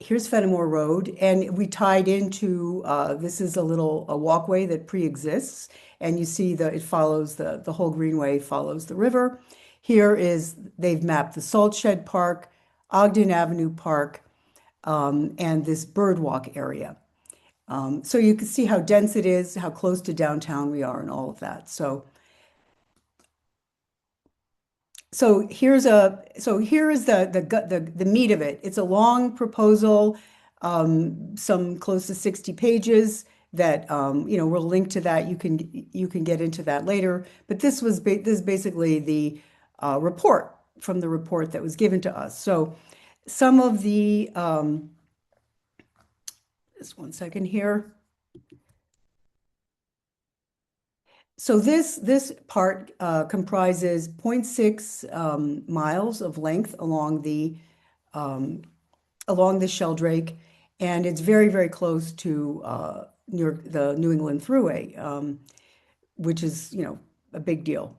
Speaker 3: Here's Fenimore Road, and we tied into this is a walkway that pre-exists, and you see it follows the whole greenway follows the river. Here is, they've mapped the Salt Shed Park, Ogden Avenue Park, and this birdwalk area. So you can see how dense it is, how close to downtown we are, and all of that. So here is the meat of it. It's a long proposal, some close to 60 pages that we'll link to that. You can get into that later. But this is basically the report from the report that was given to us. So some of the just one second here. So this part comprises 0.6 miles of length along the Sheldrake, and it's very, very close to the New England Thruway, which is, a big deal.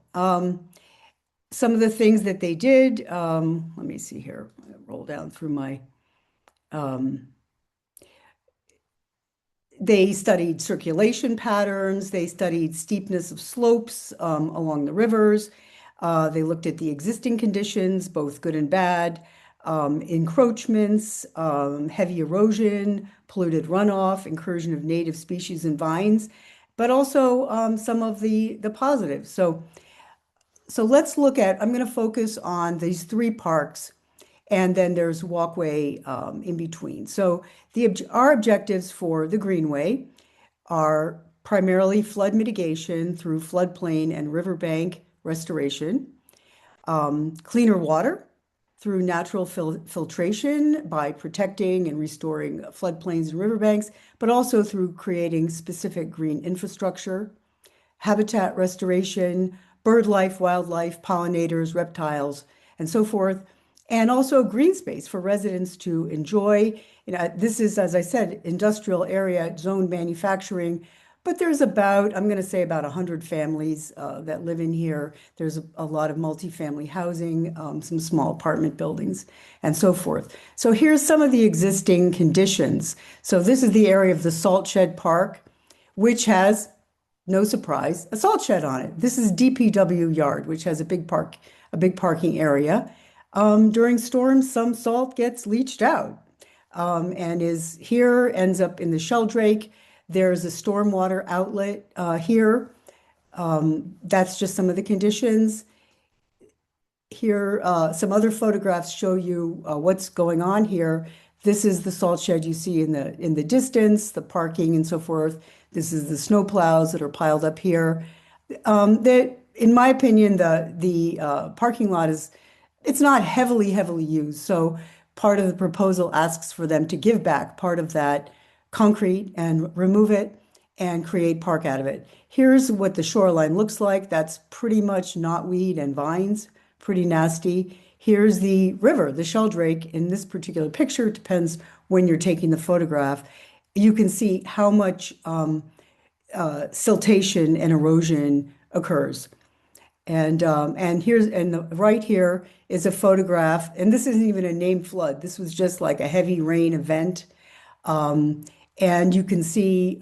Speaker 3: Some of the things that they did, let me see here, I'm gonna roll down through my they studied circulation patterns, they studied steepness of slopes along the rivers. They looked at the existing conditions, both good and bad, encroachments, heavy erosion, polluted runoff, incursion of native species and vines, but also some of the positives. So let's look at, I'm going to focus on these three parks, and then there's walkway in between. So our objectives for the Greenway are primarily flood mitigation through floodplain and riverbank restoration, cleaner water through natural filtration by protecting and restoring floodplains and riverbanks, but also through creating specific green infrastructure, habitat restoration, bird life, wildlife, pollinators, reptiles, and so forth, and also green space for residents to enjoy. This is, as I said, industrial area, zoned manufacturing, but there's about, I'm going to say about 100 families that live in here. There's a lot of multifamily housing, some small apartment buildings, and so forth. So here's some of the existing conditions. So this is the area of the Salt Shed Park, which has, no surprise, a salt shed on it. This is DPW yard, which has a big parking area. During storms, some salt gets leached out and is here, ends up in the Sheldrake. There's a stormwater outlet here. That's just some of the conditions. Here, some other photographs show you what's going on here. This is the salt shed you see in the distance, the parking and so forth. This is the snow plows that are piled up here. In my opinion, the parking lot it's not heavily used. So part of the proposal asks for them to give back part of that concrete and remove it and create park out of it. Here's what the shoreline looks like. That's pretty much knotweed and vines, pretty nasty. Here's the river, the Sheldrake. In this particular picture, it depends when you're taking the photograph. You can see how much siltation and erosion occurs. And right here is a photograph, and this isn't even a named flood. This was just like a heavy rain event. And you can see,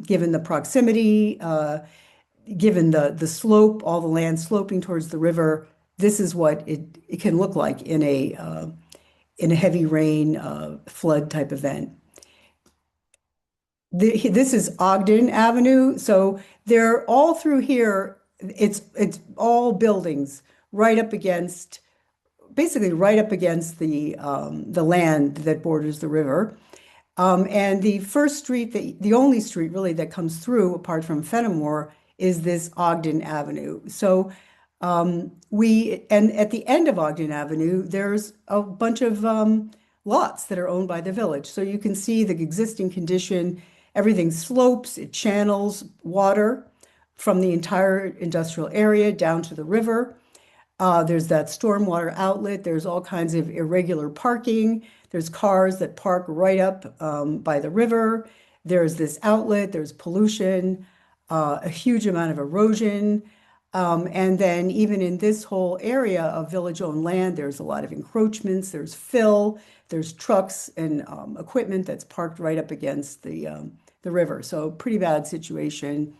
Speaker 3: given the proximity, given the slope, all the land sloping towards the river, this is what it can look like in a heavy rain flood type event. This is Ogden Avenue, so they're all through here. It's all buildings right up against, basically right up against the land that borders the river. And the first street, the only street really that comes through, apart from Fenimore, is this Ogden Avenue. So and at the end of Ogden Avenue, there's a bunch of lots that are owned by the village. So you can see the existing condition. Everything slopes, it channels water from the entire industrial area down to the river. There's that stormwater outlet. There's all kinds of irregular parking. There's cars that park right up by the river. There's this outlet. There's pollution, a huge amount of erosion. And then even in this whole area of village-owned land, there's a lot of encroachments. There's fill. There's trucks and equipment that's parked right up against the river. So pretty bad situation.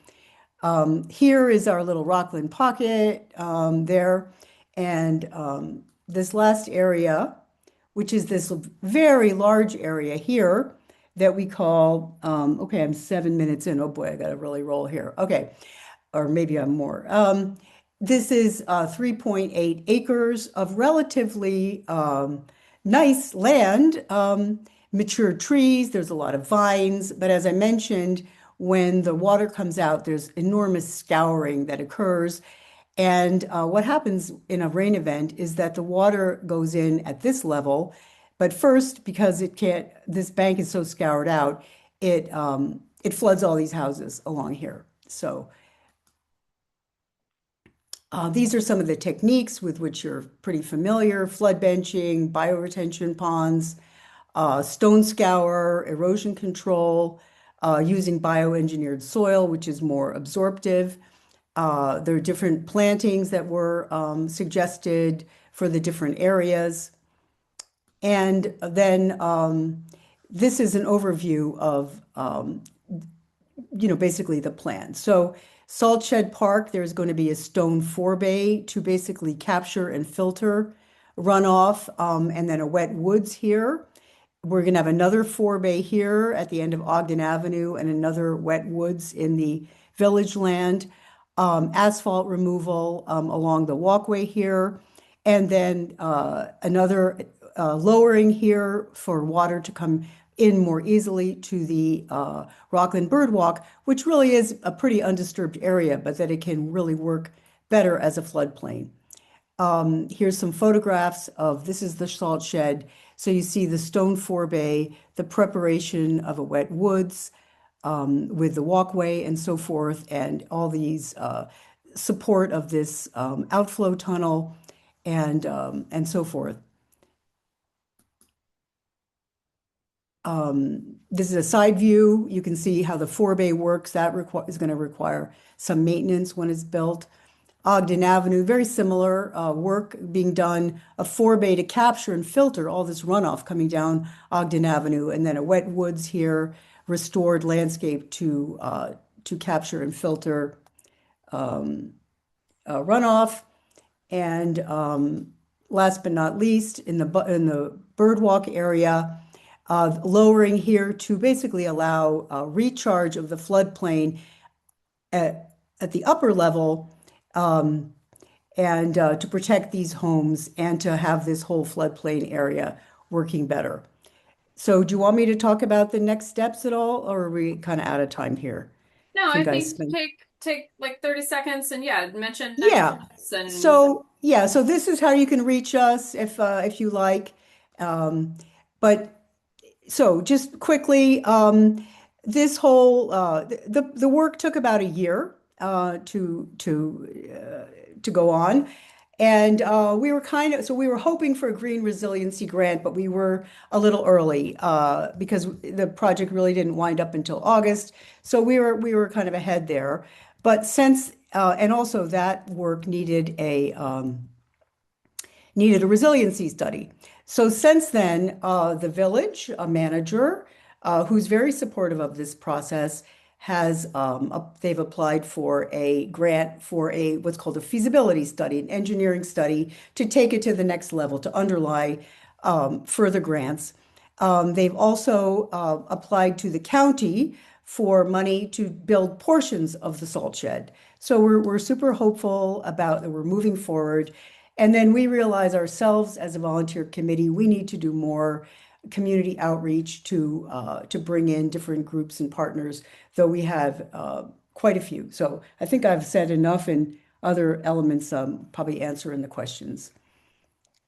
Speaker 3: Here is our little Rockland pocket there. And this last area, which is this very large area here that we call, okay, I'm 7 minutes in. Oh boy, I got to really roll here. Okay, or maybe I'm more. This is 3.8 acres of relatively nice land, mature trees. There's a lot of vines, but as I mentioned, when the water comes out, there's enormous scouring that occurs. And what happens in a rain event is that the water goes in at this level, but first, because this bank is so scoured out, it floods all these houses along here. So these are some of the techniques with which you're pretty familiar: flood benching, bioretention ponds, stone scour, erosion control, using bioengineered soil, which is more absorptive. There are different plantings that were suggested for the different areas. And then this is an overview of, basically the plan. So Salt Shed Park, there's going to be a stone forebay to basically capture and filter runoff, and then a wet woods here. We're going to have another forebay here at the end of Ogden Avenue and another wet woods in the village land. Asphalt removal along the walkway here, and then another lowering here for water to come in more easily to the Rockland Birdwalk, which really is a pretty undisturbed area, but that it can really work better as a floodplain. Here's some photographs of, this is the salt shed. So you see the stone forebay, the preparation of a wet woods, with the walkway and so forth, and all these support of this outflow tunnel and so forth. This is a side view. You can see how the forebay works. That is going to require some maintenance when it's built. Ogden Avenue, very similar work being done, a forebay to capture and filter all this runoff coming down Ogden Avenue, and then a wet woods here, restored landscape to capture and filter runoff. And last but not least, in the birdwalk area, lowering here to basically allow recharge of the floodplain at the upper level, and to protect these homes and to have this whole floodplain area working better. So do you want me to talk about the next steps at all, or are we kind of out of time here?
Speaker 1: No,
Speaker 3: I
Speaker 1: I
Speaker 3: think I
Speaker 1: think
Speaker 3: spent.
Speaker 1: take like 30 seconds and yeah, mention next
Speaker 3: Yeah.
Speaker 1: steps and
Speaker 3: So this is how you can reach us if you like. But so just quickly, this whole the work took about a year to go on, and we were hoping for a green resiliency grant, but we were a little early because the project really didn't wind up until August, so we were kind of ahead there. But since and also that work needed a resiliency study. So since then, the village, a manager who's very supportive of this process, they've applied for a grant for a what's called a feasibility study, an engineering study to take it to the next level to underlie further grants. They've also applied to the county for money to build portions of the salt shed. So we're super hopeful about that we're moving forward. And then we realize ourselves as a volunteer committee, we need to do more community outreach to bring in different groups and partners, though we have quite a few. So I think I've said enough, and other elements probably answer in the questions.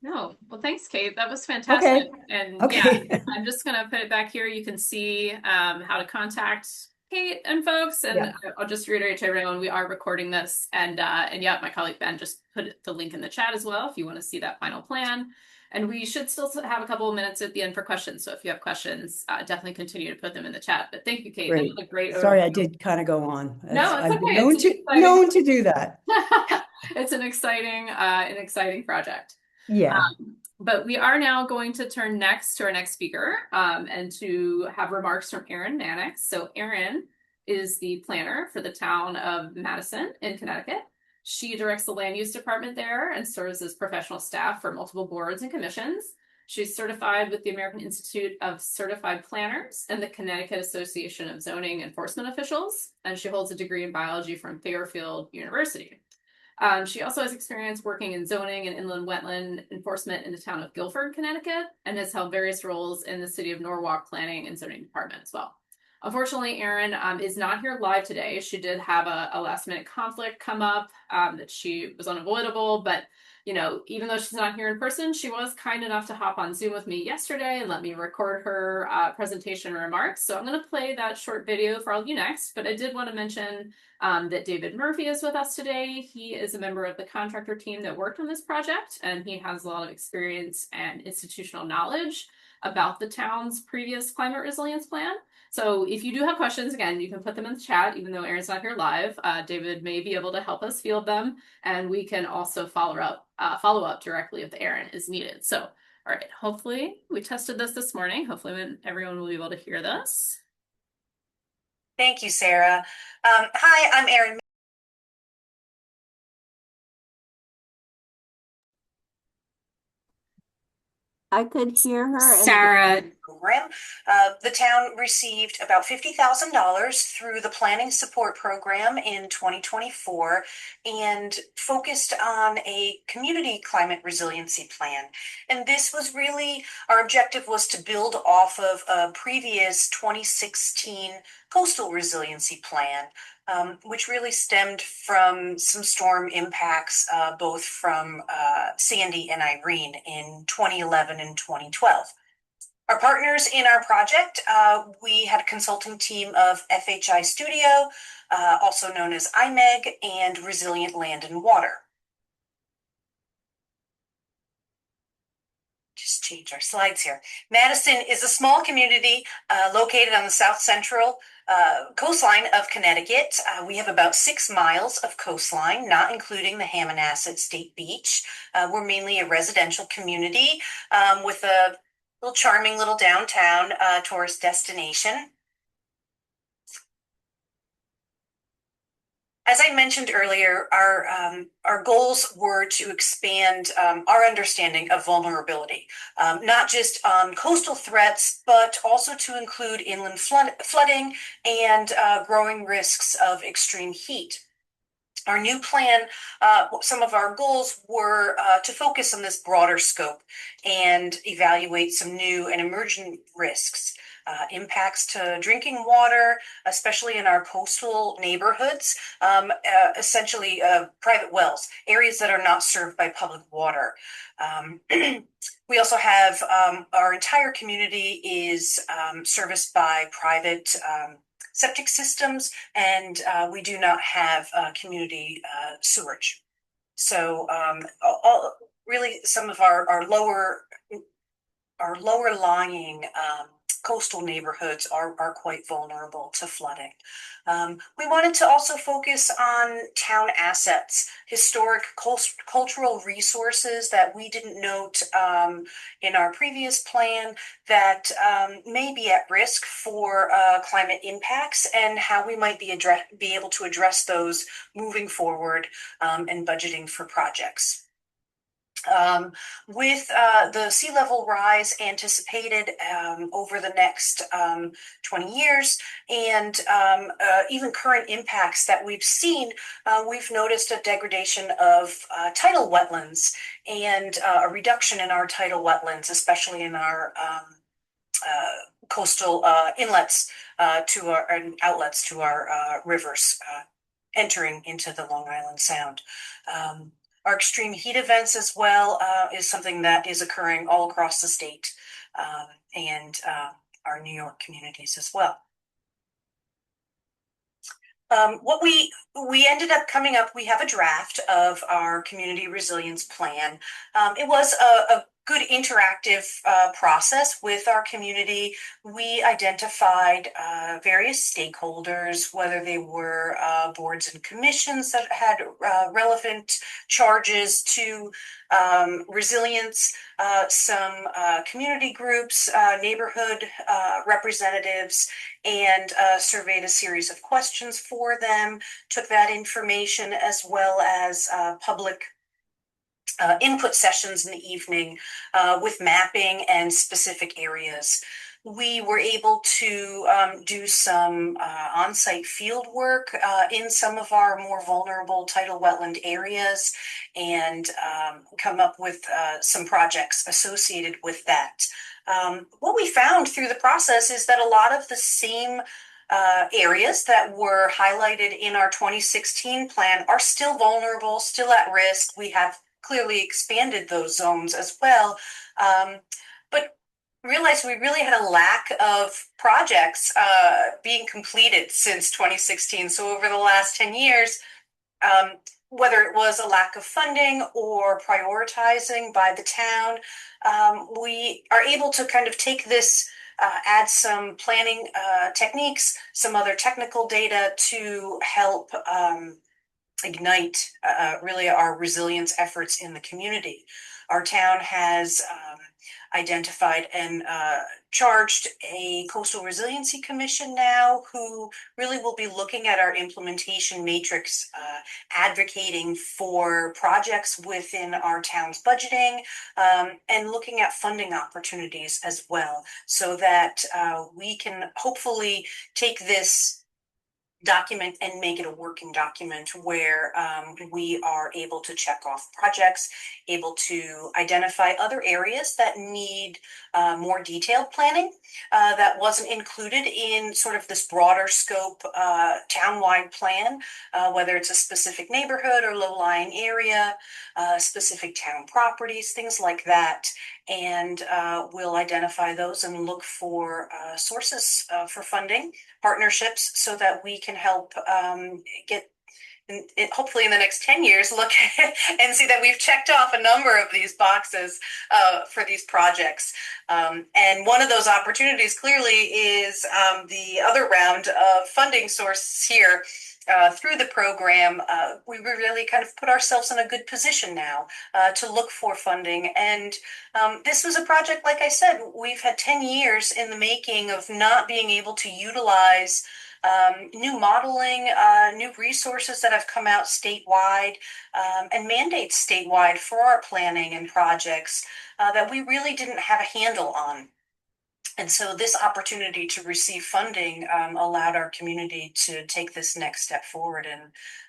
Speaker 1: no. Well, thanks, Kate. That was fantastic.
Speaker 3: Okay.
Speaker 1: And yeah,
Speaker 3: Okay.
Speaker 1: I'm just gonna put it back here. You can see how to contact Kate and folks. And
Speaker 3: Yeah,
Speaker 1: I'll just reiterate to everyone, we are recording this. And yeah, my colleague Ben just put the link in the chat as well if you want to see that final plan. And we should still have a couple of minutes at the end for questions. So if you have questions, definitely continue to put them in the chat. But thank you, Kate. That was
Speaker 3: great.
Speaker 1: a great
Speaker 3: Sorry, I
Speaker 1: overview.
Speaker 3: did kind of go on.
Speaker 1: No, it's
Speaker 3: I've been
Speaker 1: okay. It's an exciting,
Speaker 3: known to do that.
Speaker 1: it's an exciting project.
Speaker 3: Yeah,
Speaker 1: But we are now going to turn next to our next speaker and to have remarks from Erin Mannix. So Erin is the planner for the town of Madison in Connecticut. She directs the land use department there and serves as professional staff for multiple boards and commissions. She's certified with the American Institute of Certified Planners and the Connecticut Association of Zoning Enforcement Officials, and she holds a degree in biology from Fairfield University. She also has experience working in zoning and inland wetland enforcement in the town of Guilford, Connecticut, and has held various roles in the city of Norwalk planning and zoning department as well. Unfortunately, Erin is not here live today. She did have a last minute conflict come up that she was unavoidable, but you know, even though she's not here in person, she was kind enough to hop on Zoom with me yesterday and let me record her presentation remarks. So I'm going to play that short video for all of you next, but I did want to mention that David Murphy is with us today. He is a member of the contractor team that worked on this project, and he has a lot of experience and institutional knowledge about the town's previous climate resilience plan. So if you do have questions, again, you can put them in the chat, even though Erin's not here live. David may be able to help us field them, and we can also follow up directly if the Erin is needed. So, all right, hopefully we tested this morning. Hopefully everyone will be able to hear this.
Speaker 5: Thank you, Sarah. Hi, I'm Erin.
Speaker 6: I could hear her.
Speaker 2: Sarah,
Speaker 5: Program. The town received about $50,000 through the Planning Support Program in 2024 and focused on a community climate resiliency plan. And this was really, our objective was to build off of a previous 2016 coastal resiliency plan, which really stemmed from some storm impacts, both from Sandy and Irene in 2011 and 2012. Our partners in our project, we had a consulting team of FHI Studio, also known as IMEG, and Resilient Land and Water. Just change our slides here. Madison is a small community located on the south central coastline of Connecticut. We have about 6 miles of coastline, not including the Hammonasset State Beach. We're mainly a residential community with a little charming little downtown tourist destination. As I mentioned earlier, our goals were to expand our understanding of vulnerability, not just on coastal threats, but also to include inland flooding and growing risks of extreme heat. Our new plan, some of our goals were to focus on this broader scope and evaluate some new and emerging risks. Impacts to drinking water, especially in our coastal neighborhoods, essentially private wells, areas that are not served by public water. We also have our entire community is serviced by private septic systems, and we do not have community sewerage. So really some of our lower lying coastal neighborhoods are quite vulnerable to flooding. We wanted to also focus on town assets, historic cultural resources that we didn't note in our previous plan that may be at risk for climate impacts, and how we might be able to address those moving forward and budgeting for projects. With the sea level rise anticipated over the next 20 years and even current impacts that we've seen, we've noticed a degradation of tidal wetlands and a reduction in our tidal wetlands, especially in our coastal inlets to our and outlets to our rivers entering into the Long Island Sound. Our extreme heat events as well is something that is occurring all across the state and our New York communities as well. What we ended up coming up, we have a draft of our community resilience plan. It was a good interactive process with our community. We identified various stakeholders, whether they were boards and commissions that had relevant charges to resilience, some community groups, neighborhood representatives, and surveyed a series of questions for them, took that information as well as public input sessions in the evening with mapping and specific areas. We were able to do some on-site field work in some of our more vulnerable tidal wetland areas and come up with some projects associated with that. What we found through the process is that a lot of the same areas that were highlighted in our 2016 plan are still vulnerable, still at risk. We have clearly expanded those zones as well, but realized we really had a lack of projects being completed since 2016. So over the last 10 years, whether it was a lack of funding or prioritizing by the town, we are able to kind of take this, add some planning techniques, some other technical data to help ignite really our resilience efforts in the community. Our town has identified and charged a coastal resiliency commission now, who really will be looking at our implementation matrix, advocating for projects within our town's budgeting, and looking at funding opportunities as well, so that we can hopefully take this document and make it a working document where we are able to check off projects, able to identify other areas that need more detailed planning that wasn't included in sort of this broader scope town-wide plan, whether it's a specific neighborhood or low-lying area, specific town properties, things like that. And we'll identify those and look for sources for funding, partnerships, so that we can help get hopefully in the next 10 years, look and see that we've checked off a number of these boxes for these projects. And one of those opportunities clearly is the other round of funding sources here. Through the program, we really kind of put ourselves in a good position now to look for funding. And this was a project, like I said, we've had 10 years in the making of not being able to utilize new modeling, new resources that have come out statewide, and mandates statewide for our planning and projects that we really didn't have a handle on. And so this opportunity to receive funding allowed our community to take this next step forward. And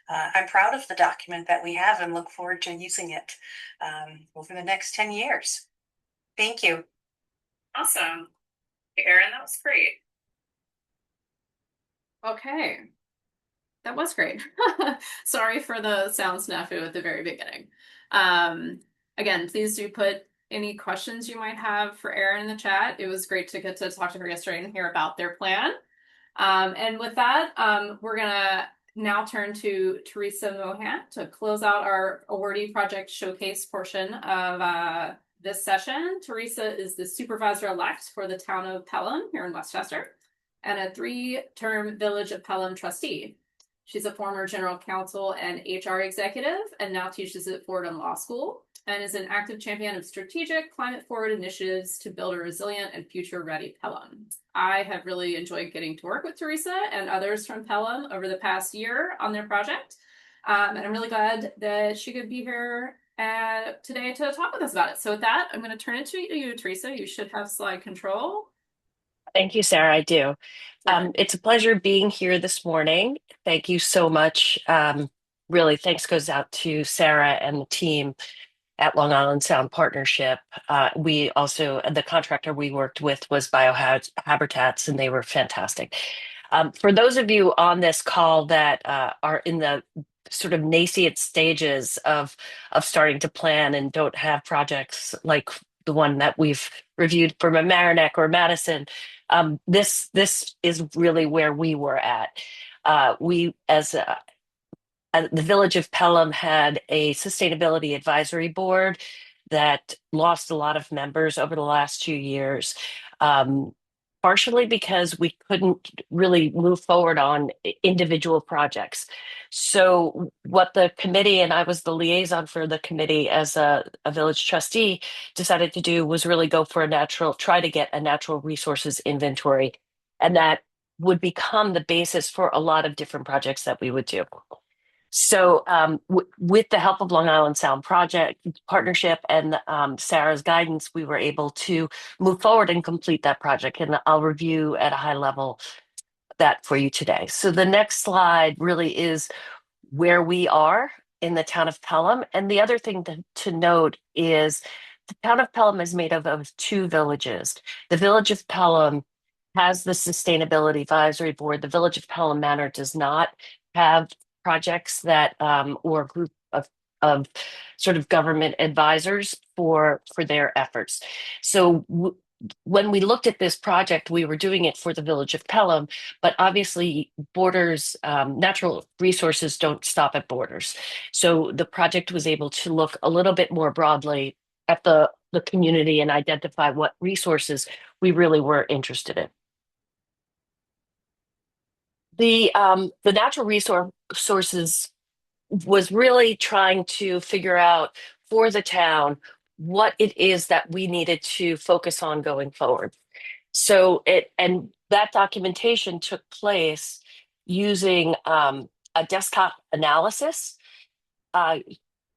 Speaker 5: I'm proud of the document that we have and look forward to using it over the next 10 years. Thank you.
Speaker 1: Awesome. Erin, that was great. Okay. That was great. Sorry for the sound snafu at the very beginning. Again, please do put any questions you might have for Erin in the chat. It was great to get to talk to her yesterday and hear about their plan. And with that, we're gonna now turn to Teresa Mohan to close out our awardee project showcase portion of this session. Teresa is the supervisor-elect for the town of Pelham here in Westchester and a 3-term Village of Pelham trustee. She's a former general counsel and HR executive and now teaches at Fordham Law School and is an active champion of strategic climate-forward initiatives to build a resilient and future-ready Pelham. I have really enjoyed getting to work with Teresa and others from Pelham over the past year on their project. And I'm really glad that she could be here today to talk with us about it. So with that, I'm going to turn it to you, Teresa. You should have slide control.
Speaker 7: Thank you, Sarah. I do. It's a pleasure being here this morning. Thank you so much. Really, thanks goes out to Sarah and the team at Long Island Sound Partnership. We also, the contractor we worked with was Biohabitats, and they were fantastic. For those of you on this call that are in the sort of nascent stages of starting to plan and don't have projects like the one that we've reviewed for Mamaroneck or Madison, this is really where we were at. We, as the Village of Pelham, had a sustainability advisory board that lost a lot of members over the last 2 years, partially because we couldn't really move forward on individual projects. So what the committee, and I was the liaison for the committee as a village trustee, decided to do was really go for try to get a natural resources inventory. And that would become the basis for a lot of different projects that we would do. So with the help of Long Island Sound Partnership and Sarah's guidance, we were able to move forward and complete that project. And I'll review at a high level that for you today. So the next slide really is where we are in the town of Pelham. And the other thing to note is the town of Pelham is made up of 2 villages. The Village of Pelham has the Sustainability Advisory Board. The Village of Pelham Manor does not have projects that or a group of sort of government advisors for their efforts. So when we looked at this project, we were doing it for the Village of Pelham, but obviously borders, natural resources don't stop at borders. So the project was able to look a little bit more broadly at the community and identify what resources we really were interested in. The natural resources was really trying to figure out for the town what it is that we needed to focus on going forward. So that documentation took place using a desktop analysis.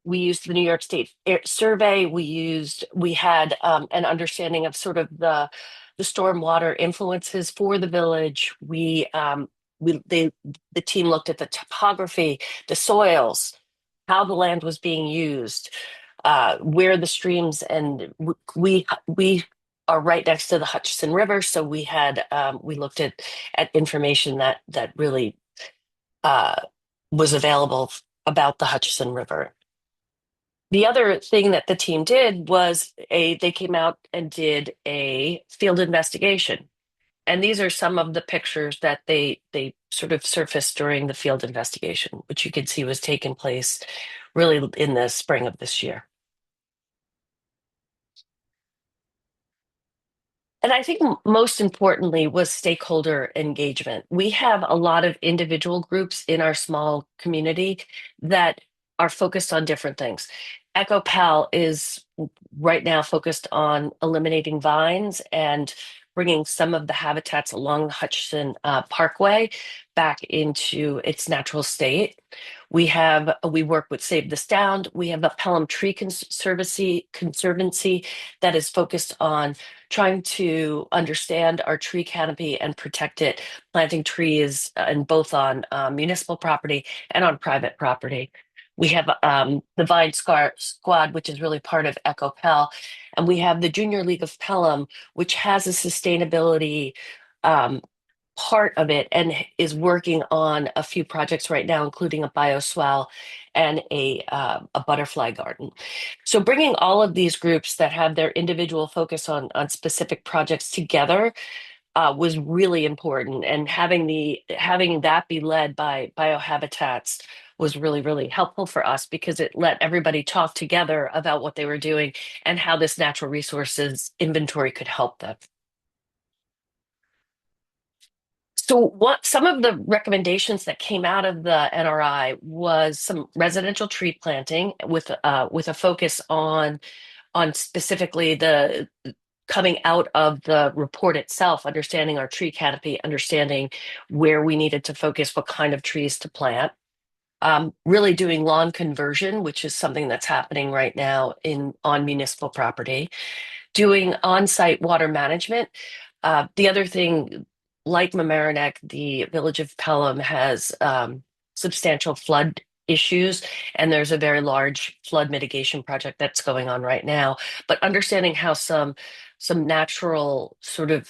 Speaker 7: We used the New York State Survey. We had an understanding of sort of the stormwater influences for the village. The team looked at the topography, the soils, how the land was being used, where the streams, and we are right next to the Hutchinson River, so we looked at information that really was available about the Hutchinson River. The other thing that the team did was they came out and did a field investigation. And these are some of the pictures that they sort of surfaced during the field investigation, which you can see was taking place really in the spring of this year. And I think most importantly was stakeholder engagement. We have a lot of individual groups in our small community that are focused on different things. EcoPal is right now focused on eliminating vines and bringing some of the habitats along the Hutchinson Parkway back into its natural state. We work with Save the Sound. We have a Pelham Tree Conservancy that is focused on trying to understand our tree canopy and protect it, planting trees and both on municipal property and on private property. We have the Squad, which is really part of EcoPel, and we have the Junior League of Pelham, which has a sustainability part of it and is working on a few projects right now, including a bioswale and a butterfly garden. So bringing all of these groups that have their individual focus on specific projects together was really important, and having that be led by biohabitats was really, really helpful for us because it let everybody talk together about what they were doing and how this natural resources inventory could help them. So what some of the recommendations that came out of the NRI was some residential tree planting with a focus on specifically the coming out of the report itself, understanding our tree canopy, understanding where we needed to focus, what kind of trees to plant. Really doing lawn conversion, which is something that's happening right now on municipal property. Doing on-site water management. The other thing, like Mamaroneck, the village of Pelham has substantial flood issues, and there's a very large flood mitigation project that's going on right now. But understanding how some natural sort of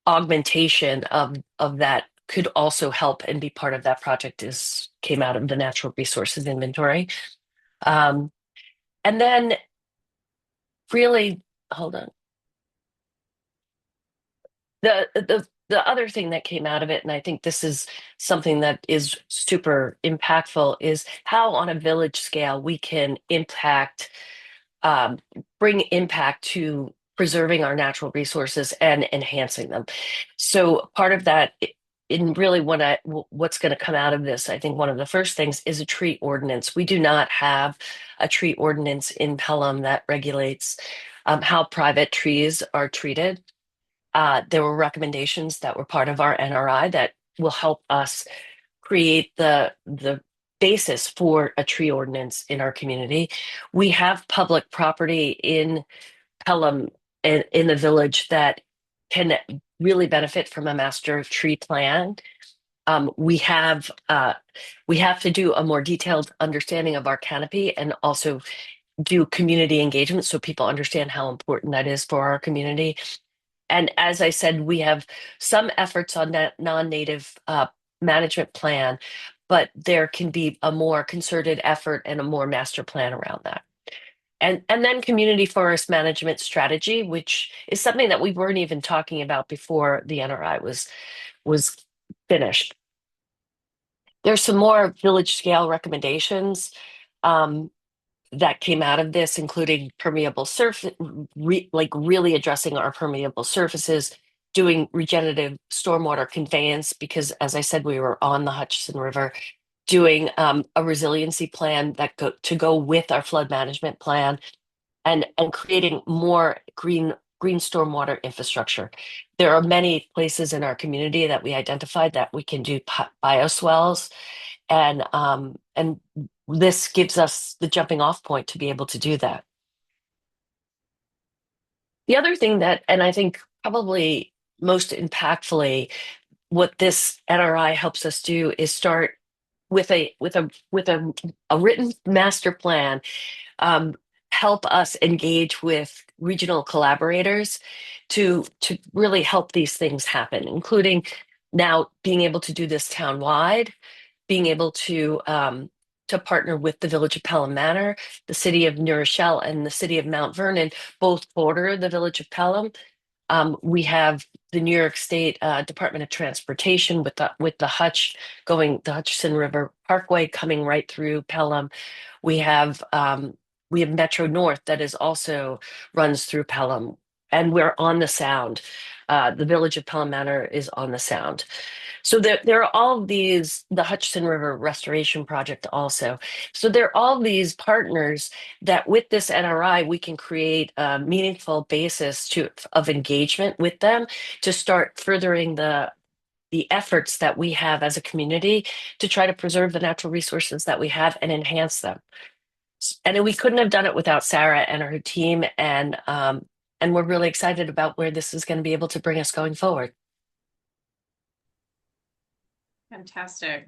Speaker 7: augmentation of that could also help and be part of that project came out of the natural resources inventory. And then really, hold on. The other thing that came out of it, and I think this is something that is super impactful, is how on a village scale we can bring impact to preserving our natural resources and enhancing them. So part of that, in really what's going to come out of this, I think one of the first things is a tree ordinance. We do not have a tree ordinance in Pelham that regulates how private trees are treated. There were recommendations that were part of our NRI that will help us create the basis for a tree ordinance in our community. We have public property in Pelham in the village that can really benefit from a master tree plan. We have to do a more detailed understanding of our canopy and also do community engagement so people understand how important that is for our community. And as I said, we have some efforts on that non-native management plan, but there can be a more concerted effort and a more master plan around that. And then community forest management strategy, which is something that we weren't even talking about before the NRI was finished. There's some more village scale recommendations that came out of this, including permeable surface, like really addressing our permeable surfaces, doing regenerative stormwater conveyance, because as I said, we were on the Hutchinson River, doing a resiliency plan to go with our flood management plan, and creating more green stormwater infrastructure. There are many places in our community that we identified that we can do bioswales, and this gives us the jumping off point to be able to do that. The other thing that, and I think probably most impactfully, what this NRI helps us do is start with a written master plan, help us engage with regional collaborators to really help these things happen, including now being able to do this townwide, being able to partner with the Village of Pelham Manor, the City of New Rochelle, and the City of Mount Vernon, both border the Village of Pelham. We have the New York State Department of Transportation with the the Hutchinson River Parkway coming right through Pelham. We have Metro North that is also runs through Pelham, and we're on the Sound. The village of Pelham Manor is on the Sound. So there are all these, the Hutchinson River Restoration Project also. So there are all these partners that with this NRI, we can create a meaningful basis of engagement with them to start furthering the efforts that we have as a community to try to preserve the natural resources that we have and enhance them. And we couldn't have done it without Sarah and her team, and we're really excited about where this is going to be able to bring us going forward.
Speaker 1: Fantastic.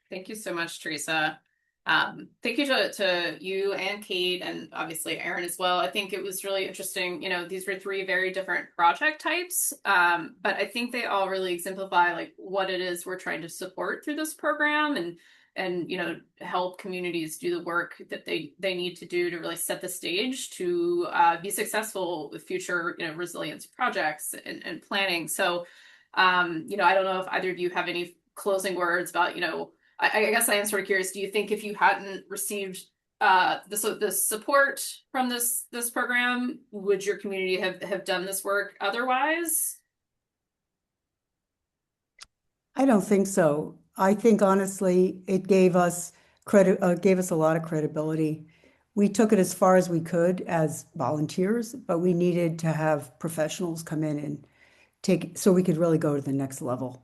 Speaker 1: Thank you so much, Teresa. Thank you to you and Kate, and obviously Aaron as well. I think it was really interesting. You know, these were three very different project types, but I think they all really exemplify like what it is we're trying to support through this program, and you know, help communities do the work that they need to do to really set the stage to be successful with future, you know, resilience projects and planning. So, you know, I don't know if either of you have any closing words about, you know, I guess I am sort of curious. Do you think if you hadn't received the support from this program, would your community have done this work otherwise?
Speaker 3: I don't think so. I think honestly, it gave us gave us a lot of credibility. We took it as far as we could as volunteers, but we needed to have professionals come in and take so we could really go to the next level.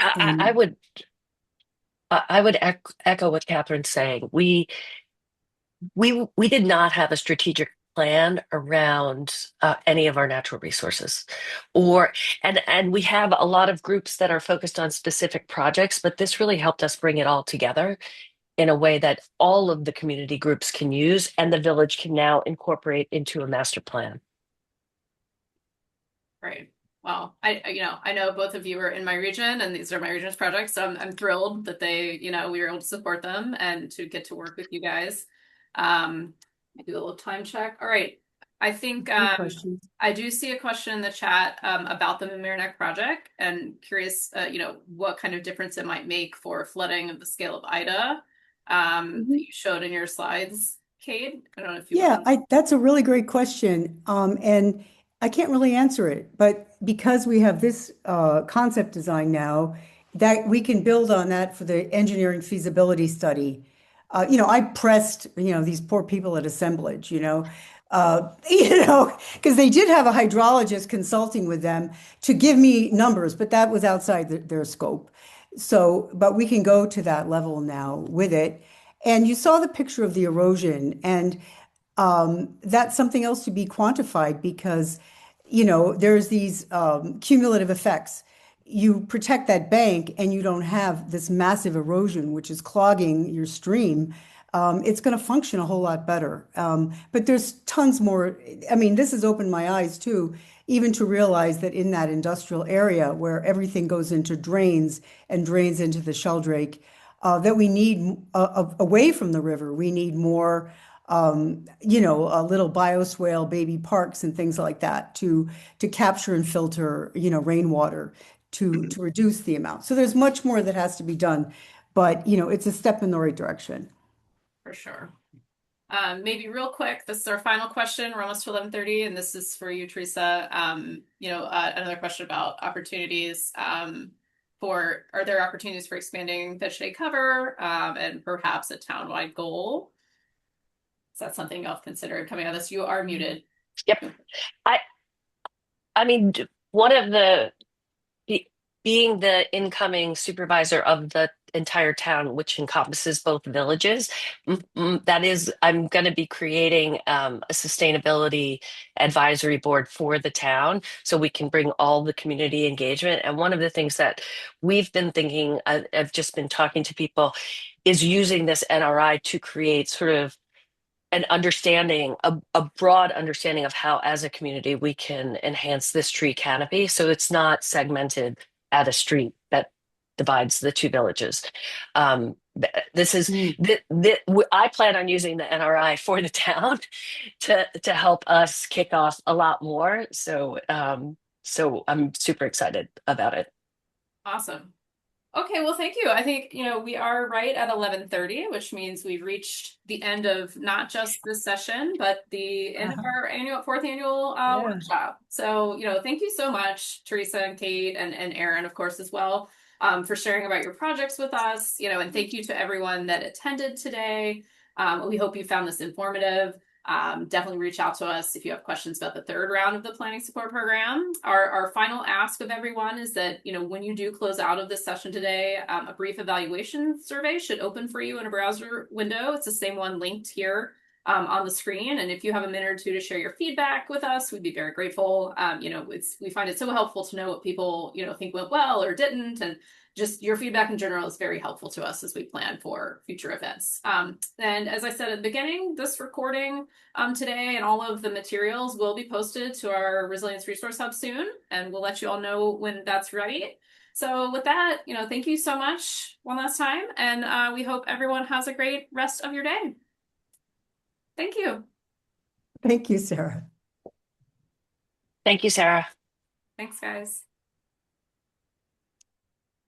Speaker 7: I would echo what Catherine's saying. We did not have a strategic plan around any of our natural resources, and we have a lot of groups that are focused on specific projects, but this really helped us bring it all together in a way that all of the community groups can use, and the village can now incorporate into a master plan.
Speaker 1: Right. Well, you know, I know both of you are in my region, and these are my region's projects, so I'm thrilled that you know, we were able to support them and to get to work with you guys. I do a little time check. All right. I think I do see a question in the chat about the Mamaroneck project, and curious, you know, what kind of difference it might make for flooding of the scale of Ida that you showed in your slides, Kate. I don't know if you
Speaker 3: that's a really great question. And I can't really answer it, but because we have this concept design now, that we can build on that for the engineering feasibility study. You know, I pressed, you know, these poor people at assemblage, you know, because they did have a hydrologist consulting with them to give me numbers, but that was outside their scope. So, but we can go to that level now with it. And you saw the picture of the erosion, and that's something else to be quantified because, you know, there's these cumulative effects. You protect that bank and you don't have this massive erosion, which is clogging your stream. It's going to function a whole lot better. But there's tons more. I mean, this has opened my eyes too, even to realize that in that industrial area where everything goes into drains and drains into the Sheldrake, that we need away from the river. We need more, you know, little bioswale baby parks and things like that to capture and filter, you know, rainwater to reduce the amount. So there's much more that has to be done, but you know, it's a step in the right direction.
Speaker 1: For sure. Maybe real quick, this is our final question. We're almost to 11:30, and this is for you, Teresa. You know, another question about opportunities. Are there opportunities for expanding vegetate cover and perhaps a town-wide goal? Is that something y'all have considered coming out of this? You are muted.
Speaker 7: Yep. I mean, one of being the incoming supervisor of the entire town, which encompasses both villages, that is, I'm going to be creating a sustainability advisory board for the town so we can bring all the community engagement. And one of the things that we've been thinking, I've just been talking to people, is using this NRI to create sort of an understanding, a broad understanding of how, as a community, we can enhance this tree canopy so it's not segmented at a street, that divides the two villages. This is
Speaker 3: Mm.
Speaker 7: I plan on using the NRI for the town to help us kick off a lot more. So so I'm super excited about it.
Speaker 1: Awesome. Okay, well, thank you. I think, we are right at 11:30, which means we've reached the end of not just this session, but the end of our fourth annual
Speaker 3: Yeah.
Speaker 1: workshop. So, thank you so much, Teresa and Kate and Aaron, of course, as well, for sharing about your projects with us, and thank you to everyone that attended today. We hope you found this informative. Definitely reach out to us if you have questions about the third round of the planning support program. Our final ask of everyone is that, when you do close out of this session today, a brief evaluation survey should open for you in a browser window. It's the same one linked here on the screen. And if you have a minute or two to share your feedback with us, we'd be very grateful. We find it so helpful to know what people, think went well or didn't. And just your feedback in general is very helpful to us as we plan for future events. And as I said at the beginning, this recording today and all of the materials will be posted to our Resilience Resource Hub soon, and we'll let you all know when that's ready. So with that, thank you so much one last time, and we hope everyone has a great rest of your day. Thank you.
Speaker 3: Thank you, Sarah.
Speaker 7: Thank you, Sarah.
Speaker 1: Thanks, guys.